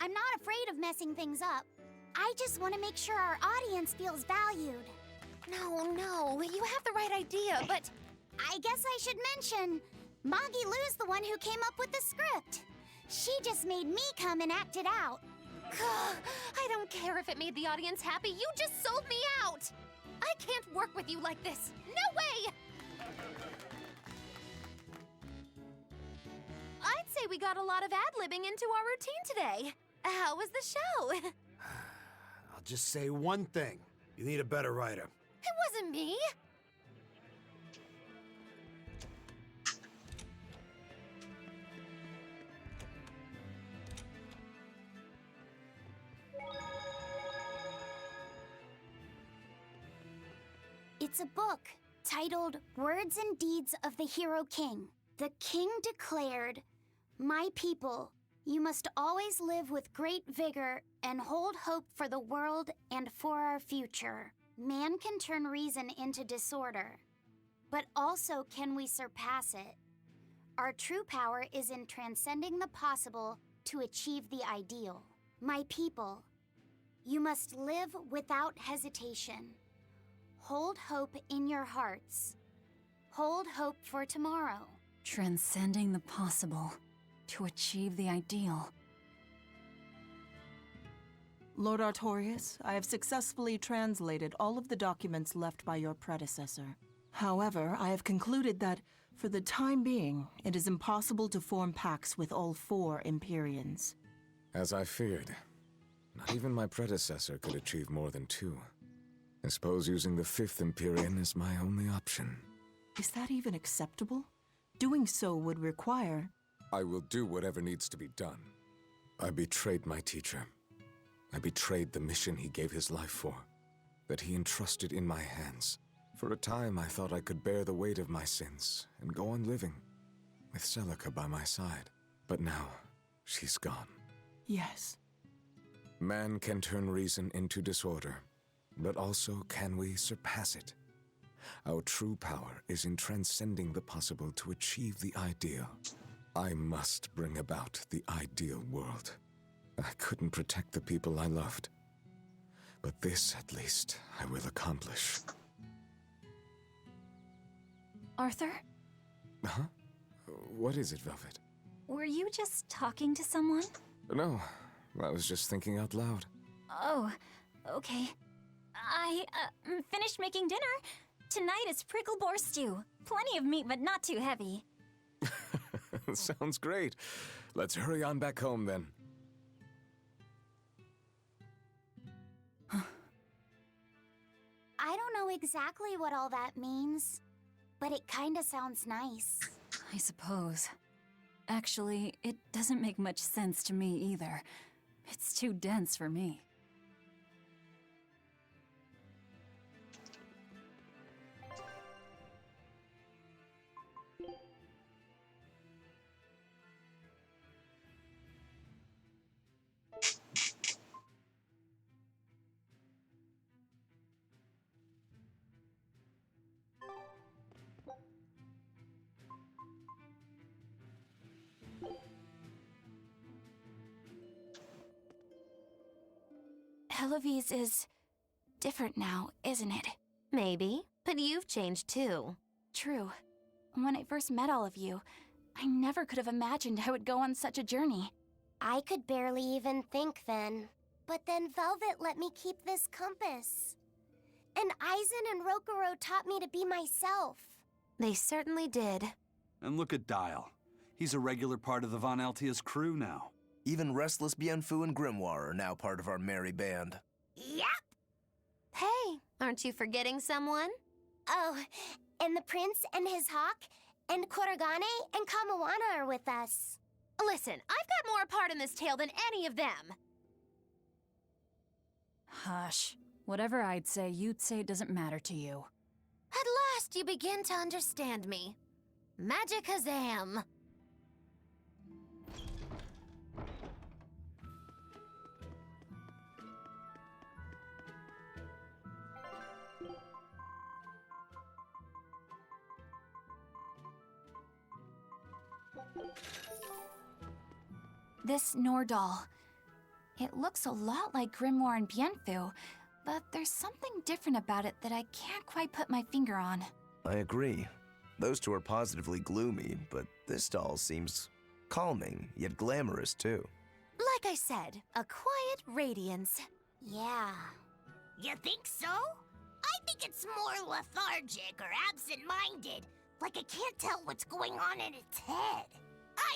I'm not afraid of messing things up. I just want to make sure our audience feels valued. No, you have the right idea, but... I guess I should mention, Maggie-Loo's the one who came up with the script. She just made me come and act it out. I don't care if it made the audience happy, you just sold me out! I can't work with you like this! No way! I'd say we got a lot of ad-libbing into our routine today. How was the show? I'll just say one thing. You need a better writer. It wasn't me. It's a book titled Words and Deeds of the Hero King. The king declared, "My people, you must always live with great vigor and hold hope for the world and for our future. Man can turn reason into disorder, but also can we surpass it. Our true power is in transcending the possible to achieve the ideal. My people, you must live without hesitation. Hold hope in your hearts. Hold hope for tomorrow." Transcending the possible to achieve the ideal. Lord Artorius, I have successfully translated all of the documents left by your predecessor. However, I have concluded that, for the time being, it is impossible to form pacts with all 4 Empyreans. As I feared, not even my predecessor could achieve more than 2. I suppose using the 5th Empyrean is my only option. Is that even acceptable? Doing so would require... I will do whatever needs to be done. I betrayed my teacher. I betrayed the mission he gave his life for, that he entrusted in my hands. For a time, I thought I could bear the weight of my sins and go on living, with Celica by my side. But now, she's gone. Yes. Man can turn reason into disorder, but also can we surpass it? Our true power is in transcending the possible to achieve the ideal. I must bring about the ideal world. I couldn't protect the people I loved, but this, at least, I will accomplish. Arthur? Huh? What is it, Velvet? Were you just talking to someone? No, I was just thinking out loud. Oh, okay. I finished making dinner. Tonight is prickle boar stew. Plenty of meat, but not too heavy. Sounds great. Let's hurry on back home, then. I don't know exactly what all that means, but it kinda sounds nice. I suppose. Actually, it doesn't make much sense to me either. It's too dense for me. Eloise is different now, isn't it? Maybe, but you've changed too. True. When I first met all of you, I never could have imagined I would go on such a journey. I could barely even think then. But then Velvet let me keep this compass. And Aizen and Rokuro taught me to be myself. They certainly did. And look at Dial. He's a regular part of the Von Altia's crew now. Even Restless Bienfu and Grimoire are now part of our merry band. Yep! Hey, aren't you forgetting someone? Oh, and the prince and his hawk, and Korogane and Kamawana are with us. Listen, I've got more part in this tale than any of them. Hush. Whatever I'd say, you'd say it doesn't matter to you. At last you begin to understand me. Magic Kazam! This Nordal. It looks a lot like Grimoire and Bienfu, but there's something different about it that I can't quite put my finger on. I agree. Those two are positively gloomy, but this doll seems calming, yet glamorous too. Like I said, a quiet radiance. Yeah. You think so? I think it's more lethargic or absent-minded. Like I can't tell what's going on in its head.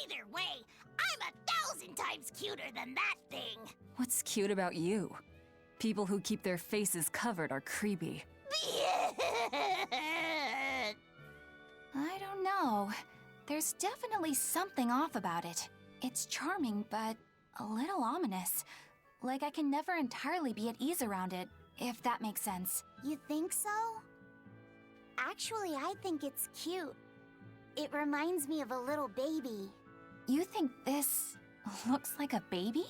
Either way, I'm 1,000 times cuter than that thing. What's cute about you? People who keep their faces covered are creepy. I don't know. There's definitely something off about it. It's charming, but a little ominous. Like I can never entirely be at ease around it, if that makes sense. You think so? Actually, I think it's cute. It reminds me of a little baby. You think this looks like a baby?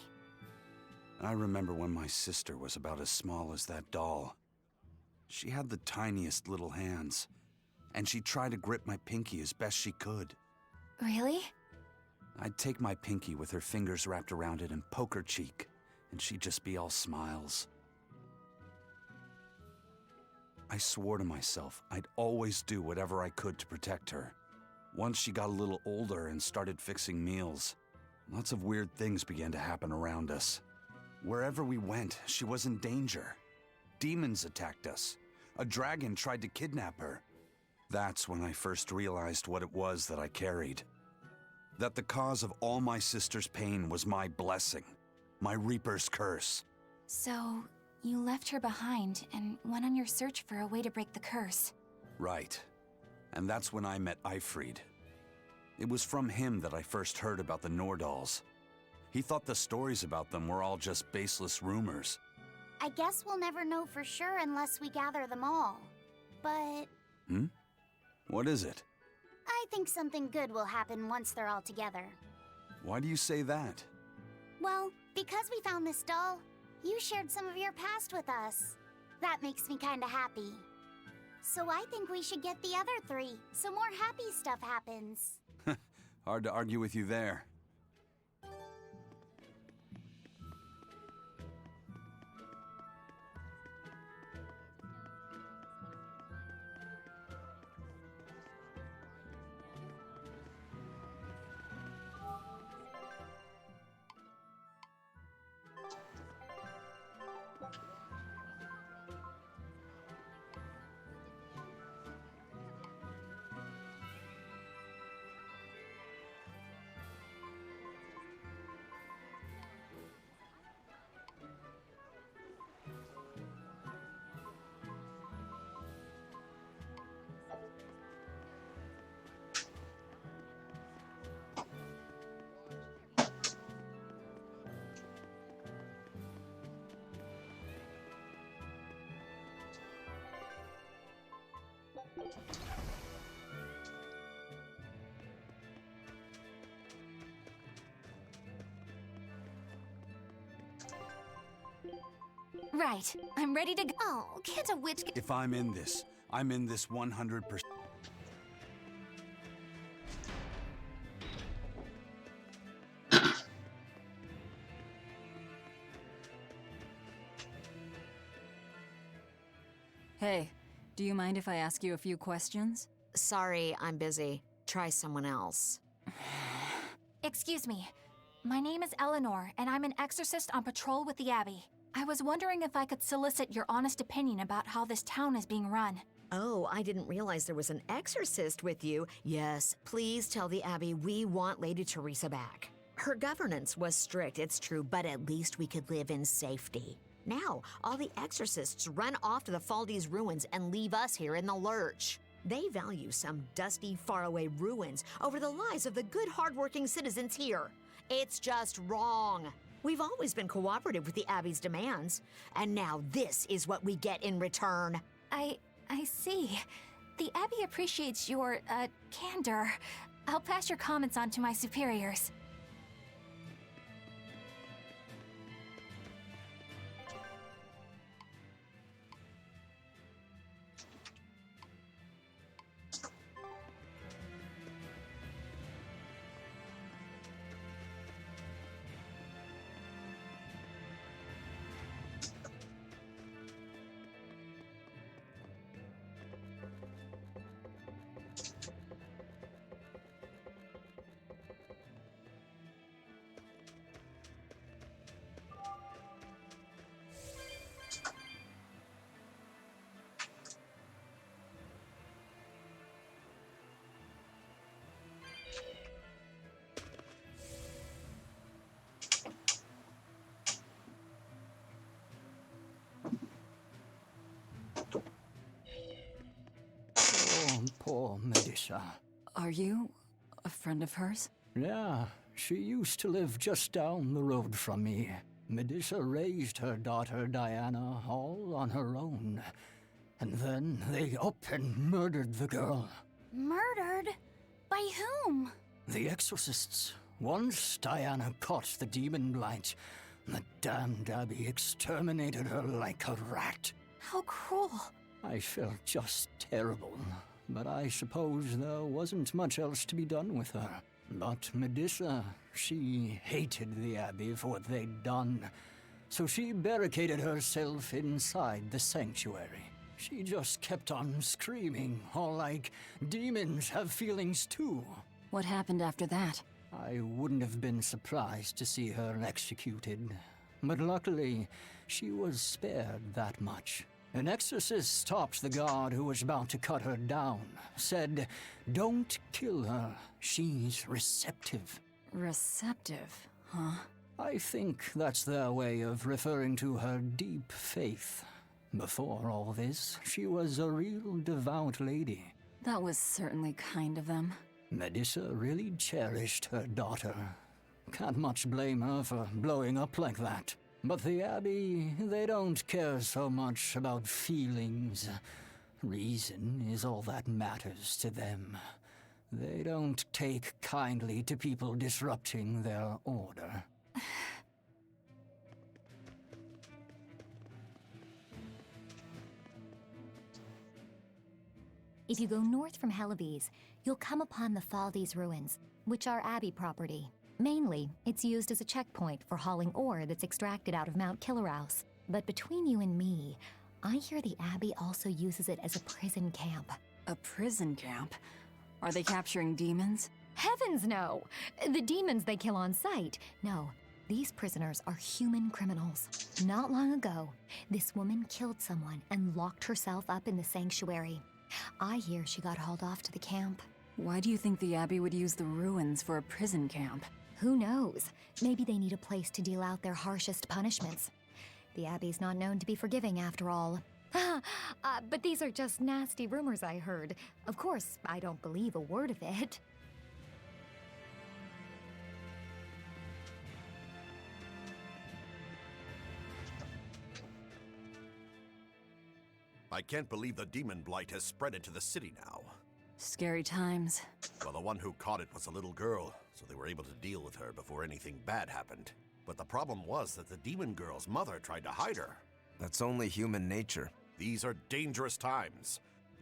I remember when my sister was about as small as that doll. She had the tiniest little hands, and she tried to grip my pinky as best she could. Really? I'd take my pinky with her fingers wrapped around it and poke her cheek, and she'd just be all smiles. I swore to myself I'd always do whatever I could to protect her. Once she got a little older and started fixing meals, lots of weird things began to happen around us. Wherever we went, she was in danger. Demons attacked us. A dragon tried to kidnap her. That's when I first realized what it was that I carried. That the cause of all my sister's pain was my blessing, my Reaper's curse. So, you left her behind and went on your search for a way to break the curse. Right. And that's when I met Eifried. It was from him that I first heard about the Nordals. He thought the stories about them were all just baseless rumors. I guess we'll never know for sure unless we gather them all. But What is it? I think something good will happen once they're all together. Why do you say that? Well, because we found this doll, you shared some of your past with us. That makes me kinda happy. So I think we should get the other three, so more happy stuff happens. Hard to argue with you there. Right. I'm ready to go. Oh, can't a witch get... If I'm in this 100%. Hey, do you mind if I ask you a few questions? Sorry, I'm busy. Try someone else. Excuse me. My name is Eleanor, and I'm an exorcist on patrol with the Abbey. I was wondering if I could solicit your honest opinion about how this town is being run. Oh, I didn't realize there was an exorcist with you. Yes, please tell the Abbey we want Lady Teresa back. Her governance was strict, it's true, but at least we could live in safety. Now, all the exorcists run off to the Faldi's ruins and leave us here in the lurch. They value some dusty, faraway ruins over the lives of the good, hardworking citizens here. It's just wrong. We've always been cooperative with the Abbey's demands, and now this is what we get in return. I see. The Abbey appreciates your, candor. I'll pass your comments on to my superiors. Oh, poor Medusa. Are you a friend of hers? Yeah, she used to live just down the road from me. Medusa raised her daughter Diana all on her own. And then they up and murdered the girl. Murdered? By whom? The exorcists. Once Diana caught the demon blight, the damned Abbey exterminated her like a rat. How cruel. I felt just terrible, but I suppose there wasn't much else to be done with her. But Medusa, she hated the Abbey for what they'd done, so she barricaded herself inside the sanctuary. She just kept on screaming, all like, demons have feelings too. What happened after that? I wouldn't have been surprised to see her executed, but luckily, she was spared that much. An exorcist stopped the guard who was about to cut her down, said, "Don't kill her, she's receptive." Receptive, huh? I think that's their way of referring to her deep faith. Before all this, she was a real devout lady. That was certainly kind of them. Medusa really cherished her daughter. Can't much blame her for blowing up like that. But the Abbey, they don't care so much about feelings. Reason is all that matters to them. They don't take kindly to people disrupting their order. If you go north from Hellebes, you'll come upon the Faldi's ruins, which are Abbey property. Mainly, it's used as a checkpoint for hauling ore that's extracted out of Mount Killerhouse. But between you and me, I hear the Abbey also uses it as a prison camp. A prison camp? Are they capturing demons? Heavens no! The demons they kill on sight. No, these prisoners are human criminals. Not long ago, this woman killed someone and locked herself up in the sanctuary. I hear she got hauled off to the camp. Why do you think the Abbey would use the ruins for a prison camp? Who knows? Maybe they need a place to deal out their harshest punishments. The Abbey's not known to be forgiving, after all. But these are just nasty rumors I heard. Of course, I don't believe a word of it. I can't believe the demon blight has spread into the city now. Scary times. Well, the one who caught it was a little girl, so they were able to deal with her before anything bad happened. But the problem was that the demon girl's mother tried to hide her. That's only human nature. These are dangerous times.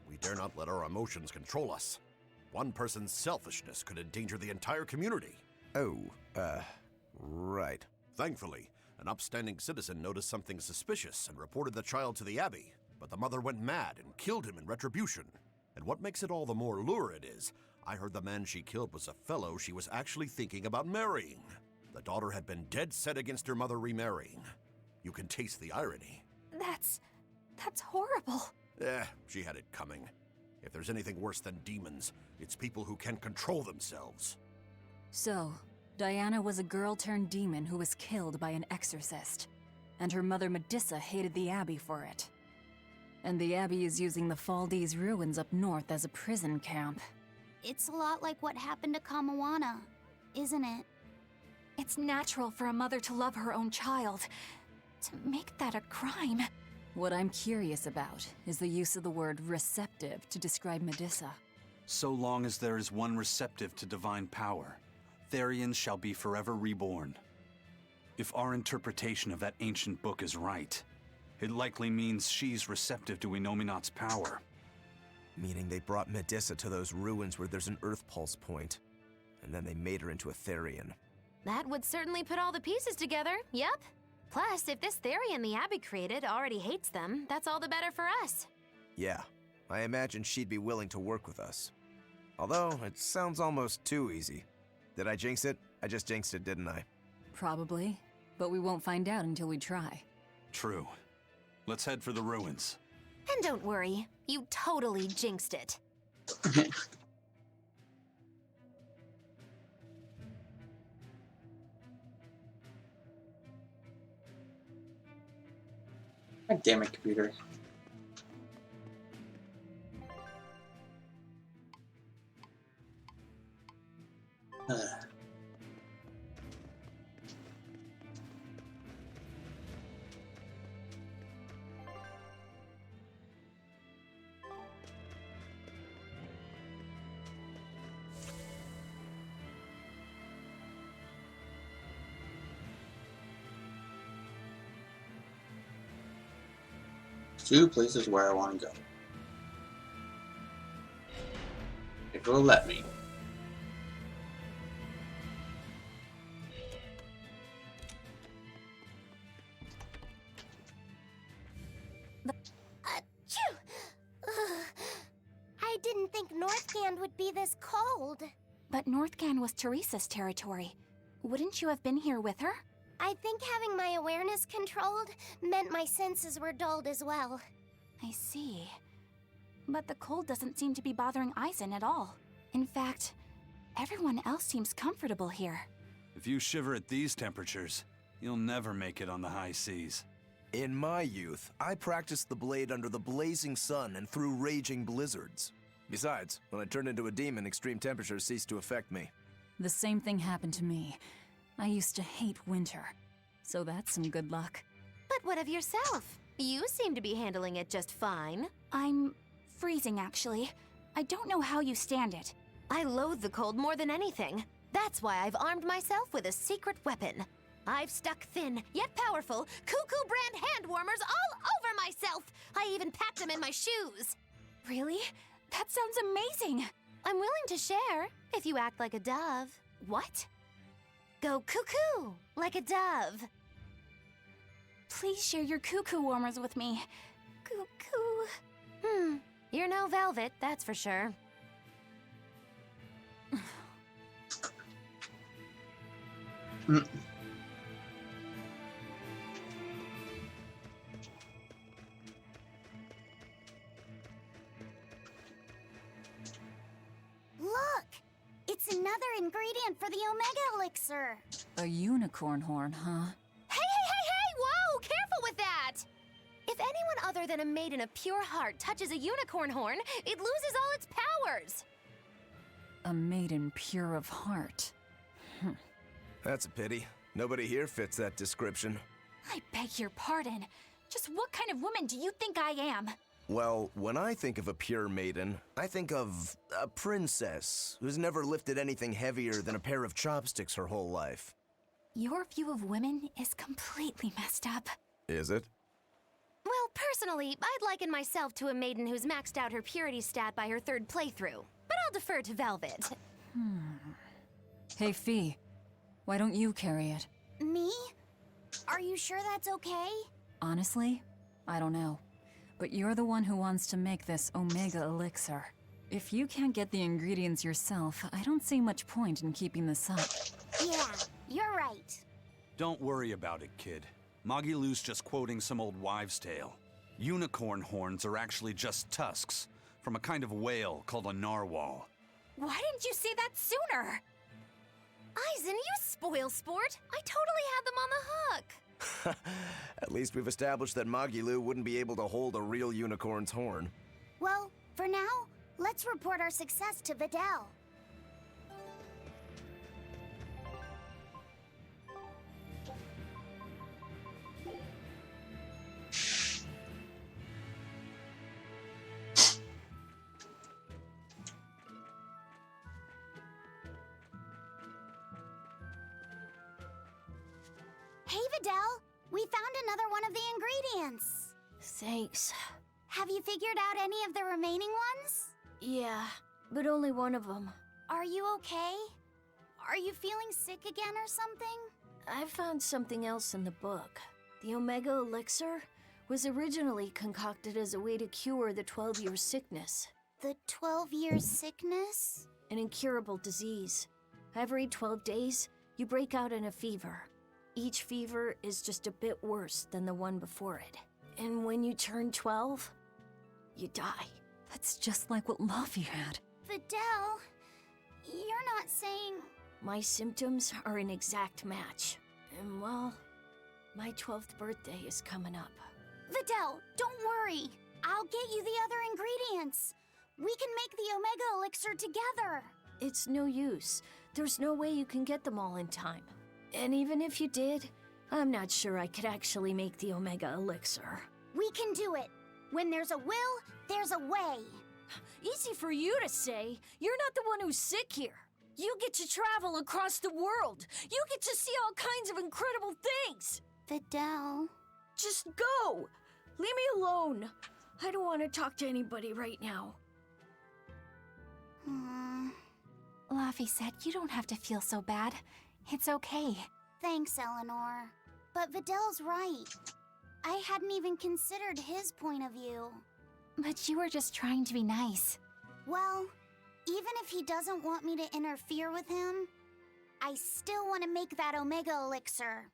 We dare not let our emotions control us. One person's selfishness could endanger the entire community. Oh, right. Thankfully, an upstanding citizen noticed something suspicious and reported the child to the Abbey, but the mother went mad and killed him in retribution. And what makes it all the more lurid is, I heard the man she killed was a fellow she was actually thinking about marrying. The daughter had been dead set against her mother remarrying. You can taste the irony. That's horrible. She had it coming. If there's anything worse than demons, it's people who can't control themselves. So, Diana was a girl turned demon who was killed by an exorcist. And her mother Medissa hated the Abbey for it. And the Abbey is using the Faldi's ruins up north as a prison camp. It's a lot like what happened to Kamawana, isn't it? It's natural for a mother to love her own child. To make that a crime. What I'm curious about is the use of the word receptive to describe Medissa. So long as there is one receptive to divine power, Therians shall be forever reborn. If our interpretation of that ancient book is right, it likely means she's receptive to Inominat's power. Meaning they brought Medissa to those ruins where there's an Earth Pulse point, and then they made her into a Therian. That would certainly put all the pieces together, yep. Plus, if this Therian the Abbey created already hates them, that's all the better for us. Yeah, I imagine she'd be willing to work with us. Although, it sounds almost too easy. Did I jinx it? I just jinxed it, didn't I? Probably, but we won't find out until we try. True. Let's head for the ruins. And don't worry, you totally jinxed it. God damn it, computer. Two places where I want to go. If it'll let me. I didn't think Northgand would be this cold. But Northgand was Teresa's territory. Wouldn't you have been here with her? I think having my awareness controlled meant my senses were dulled as well. I see. But the cold doesn't seem to be bothering Eisen at all. In fact, everyone else seems comfortable here. If you shiver at these temperatures, you'll never make it on the high seas. In my youth, I practiced the blade under the blazing sun and through raging blizzards. Besides, when I turned into a demon, extreme temperatures ceased to affect me. The same thing happened to me. I used to hate winter, so that's some good luck. But what of yourself? You seem to be handling it just fine. I'm freezing, actually. I don't know how you stand it. I loathe the cold more than anything. That's why I've armed myself with a secret weapon. I've stuck thin, yet powerful, Cuckoo brand hand warmers all over myself. I even packed them in my shoes. Really? That sounds amazing. I'm willing to share, if you act like a dove. What? Go cuckoo, like a dove. Please share your cuckoo warmers with me. Cuckoo. You're no velvet, that's for sure. Look! It's another ingredient for the Omega Elixir. A unicorn horn, huh? Hey! Whoa! Careful with that! If anyone other than a maiden of pure heart touches a unicorn horn, it loses all its powers. A maiden pure of heart. That's a pity. Nobody here fits that description. I beg your pardon. Just what kind of woman do you think I am? Well, when I think of a pure maiden, I think of a princess who's never lifted anything heavier than a pair of chopsticks her whole life. Your view of women is completely messed up. Is it? Well, personally, I'd liken myself to a maiden who's maxed out her purity stat by her 3rd playthrough. But I'll defer to Velvet. Hey, Fee. Why don't you carry it? Me? Are you sure that's okay? Honestly, I don't know. But you're the one who wants to make this Omega Elixir. If you can't get the ingredients yourself, I don't see much point in keeping this up. Yeah, you're right. Don't worry about it, kid. Magilou's just quoting some old wives' tale. Unicorn horns are actually just tusks from a kind of whale called a narwhal. Why didn't you say that sooner? Eisen, you spoil sport. I totally had them on the hook. At least we've established that Magilou wouldn't be able to hold a real unicorn's horn. Well, for now, let's report our success to Vidal. Hey, Vidal! We found another one of the ingredients! Thanks. Have you figured out any of the remaining ones? Yeah, but only one of them. Are you okay? Are you feeling sick again or something? I found something else in the book. The Omega Elixir was originally concocted as a way to cure the 12-year sickness. The 12-year sickness? An incurable disease. Every 12 days, you break out in a fever. Each fever is just a bit worse than the one before it. And when you turn 12, you die. That's just like what Luffy had. Vidal, you're not saying... My symptoms are an exact match. And well, my 12th birthday is coming up. Vidal, don't worry. I'll get you the other ingredients. We can make the Omega Elixir together. It's no use. There's no way you can get them all in time. And even if you did, I'm not sure I could actually make the Omega Elixir. We can do it. When there's a will, there's a way. Easy for you to say. You're not the one who's sick here. You get to travel across the world. You get to see all kinds of incredible things. Vidal. Just go. Leave me alone. I don't want to talk to anybody right now. Luffy said you don't have to feel so bad. It's okay. Thanks, Eleanor. But Vidal's right. I hadn't even considered his point of view. But you were just trying to be nice. Well, even if he doesn't want me to interfere with him, I still want to make that Omega Elixir.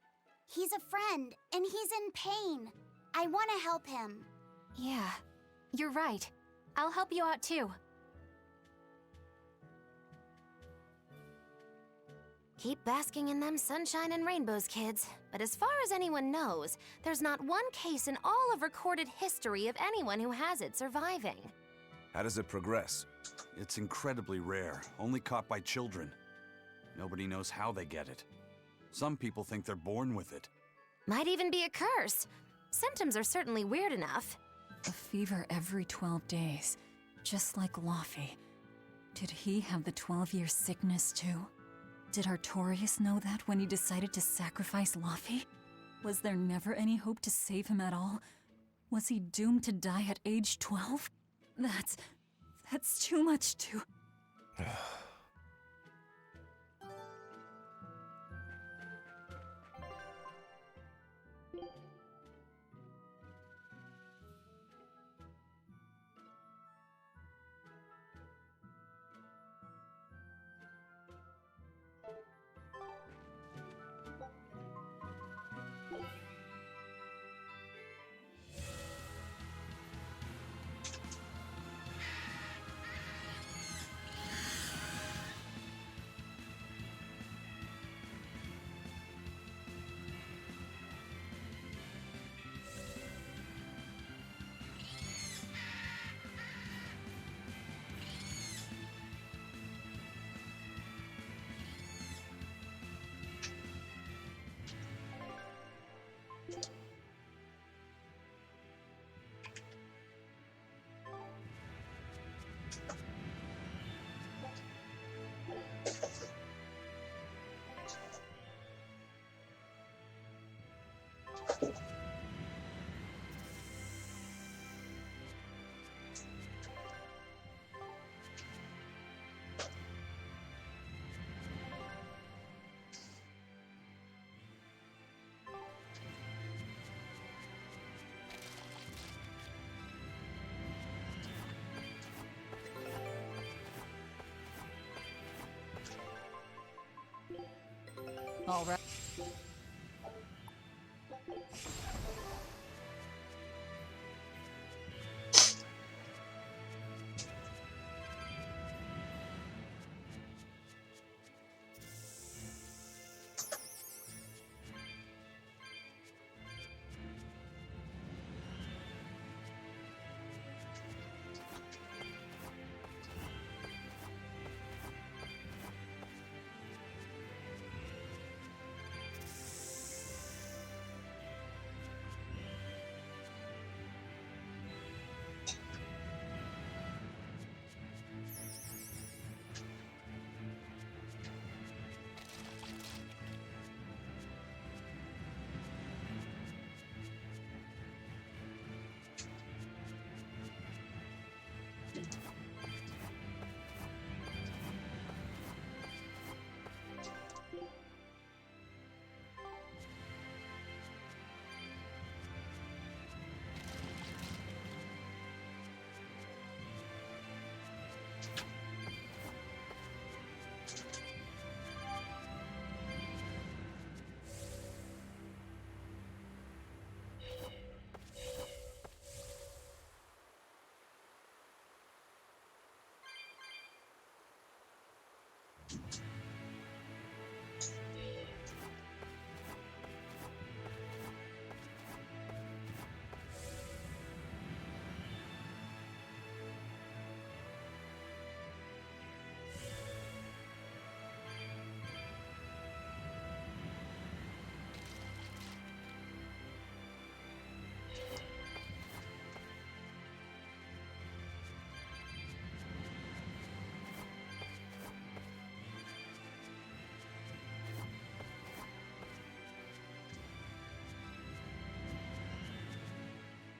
He's a friend, and he's in pain. I want to help him. Yeah, you're right. I'll help you out too. Keep basking in them sunshine and rainbows, kids. But as far as anyone knows, there's not one case in all of recorded history of anyone who has it surviving. How does it progress? It's incredibly rare, only caught by children. Nobody knows how they get it. Some people think they're born with it. Might even be a curse. Symptoms are certainly weird enough. A fever every 12 days, just like Luffy. Did he have the 12-year sickness too? Did Artorias know that when he decided to sacrifice Luffy? Was there never any hope to save him at all? Was he doomed to die at age 12? That's too much to... All right.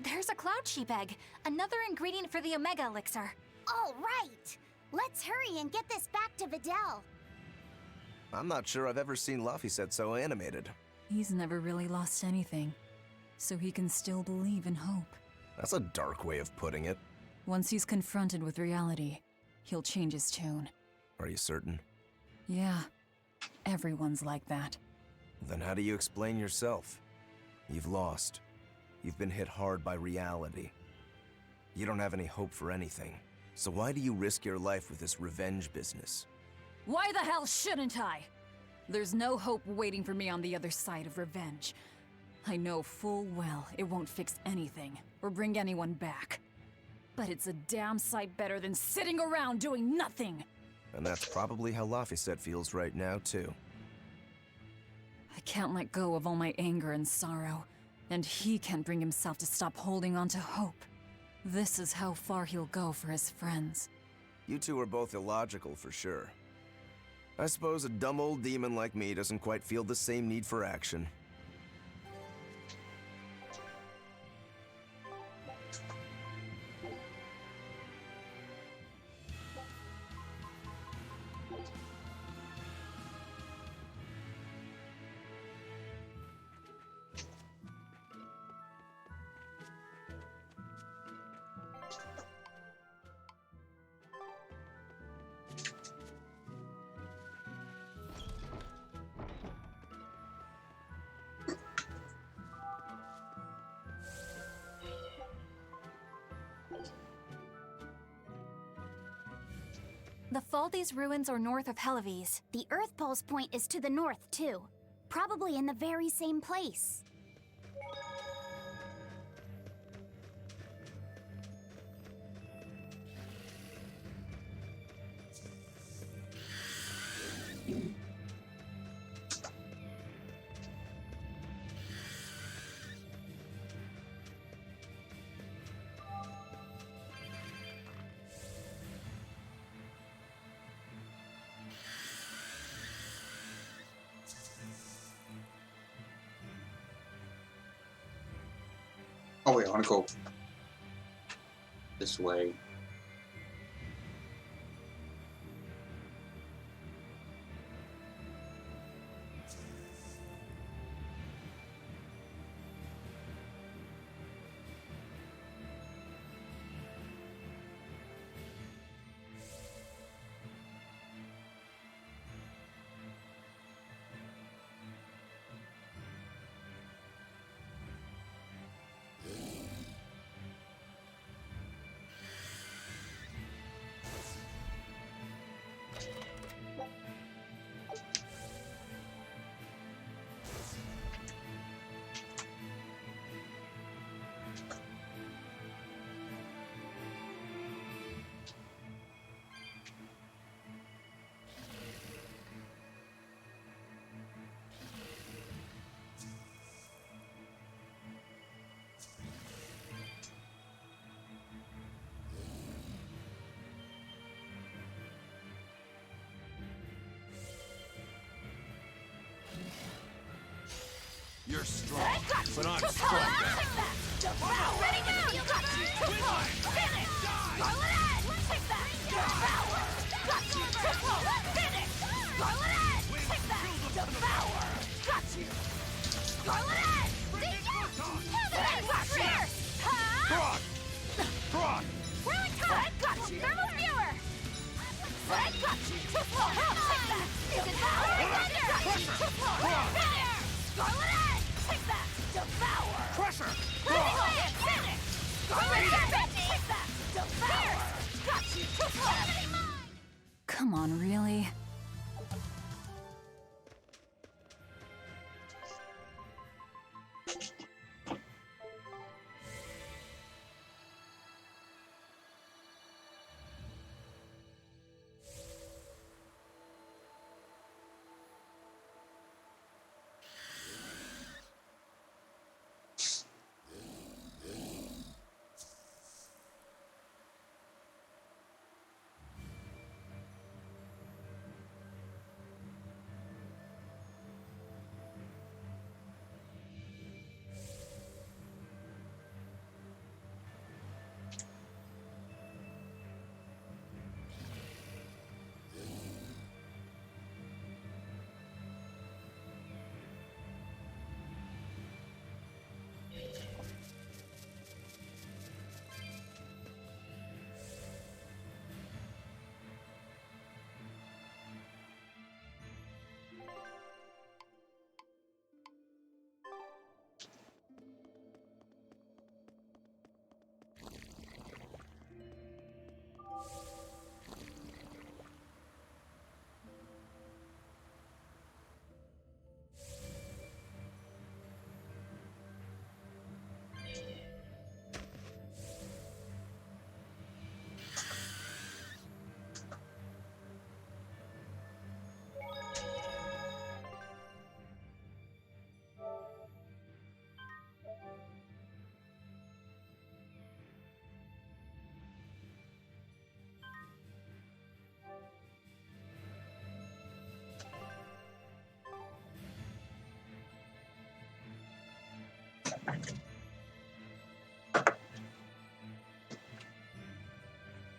There's a cloud sheep egg, another ingredient for the Omega Elixir. All right! Let's hurry and get this back to Videl. I'm not sure I've ever seen Laphicet so animated. He's never really lost anything, so he can still believe in hope. That's a dark way of putting it. Once he's confronted with reality, he'll change his tune. Are you certain? Yeah, everyone's like that. Then how do you explain yourself? You've lost. You've been hit hard by reality. You don't have any hope for anything. So why do you risk your life with this revenge business? Why the hell shouldn't I? There's no hope waiting for me on the other side of revenge. I know full well it won't fix anything or bring anyone back. But it's a damn sight better than sitting around doing nothing. And that's probably how Laphicet feels right now, too. I can't let go of all my anger and sorrow, and he can't bring himself to stop holding on to hope. This is how far he'll go for his friends. You two are both illogical for sure. I suppose a dumb old demon like me doesn't quite feel the same need for action. The Faldi's ruins are north of Helives. The Earth Pulse point is to the north, too. Probably in the very same place. Oh wait, I want to go this way. You're strong, but I'm stronger. Ready now! You got you! Finish! Scarlet Edge! Take that! Devour! Got you! Triple! Finish! Scarlet Edge! Take that! Devour! Got you! Scarlet Edge! Fierce! Trot! Trot! Whirling Tide! Got you! Thermal Viewer! Red got you! Triple! Take that! Devour! Finish! Scarlet Edge! Take that! Devour! Crusher! Finish! Scarlet Edge! Take that! Devour! Got you! Triple! Come on, really?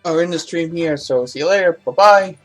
I'll end the stream here, so see you later. Bye-bye.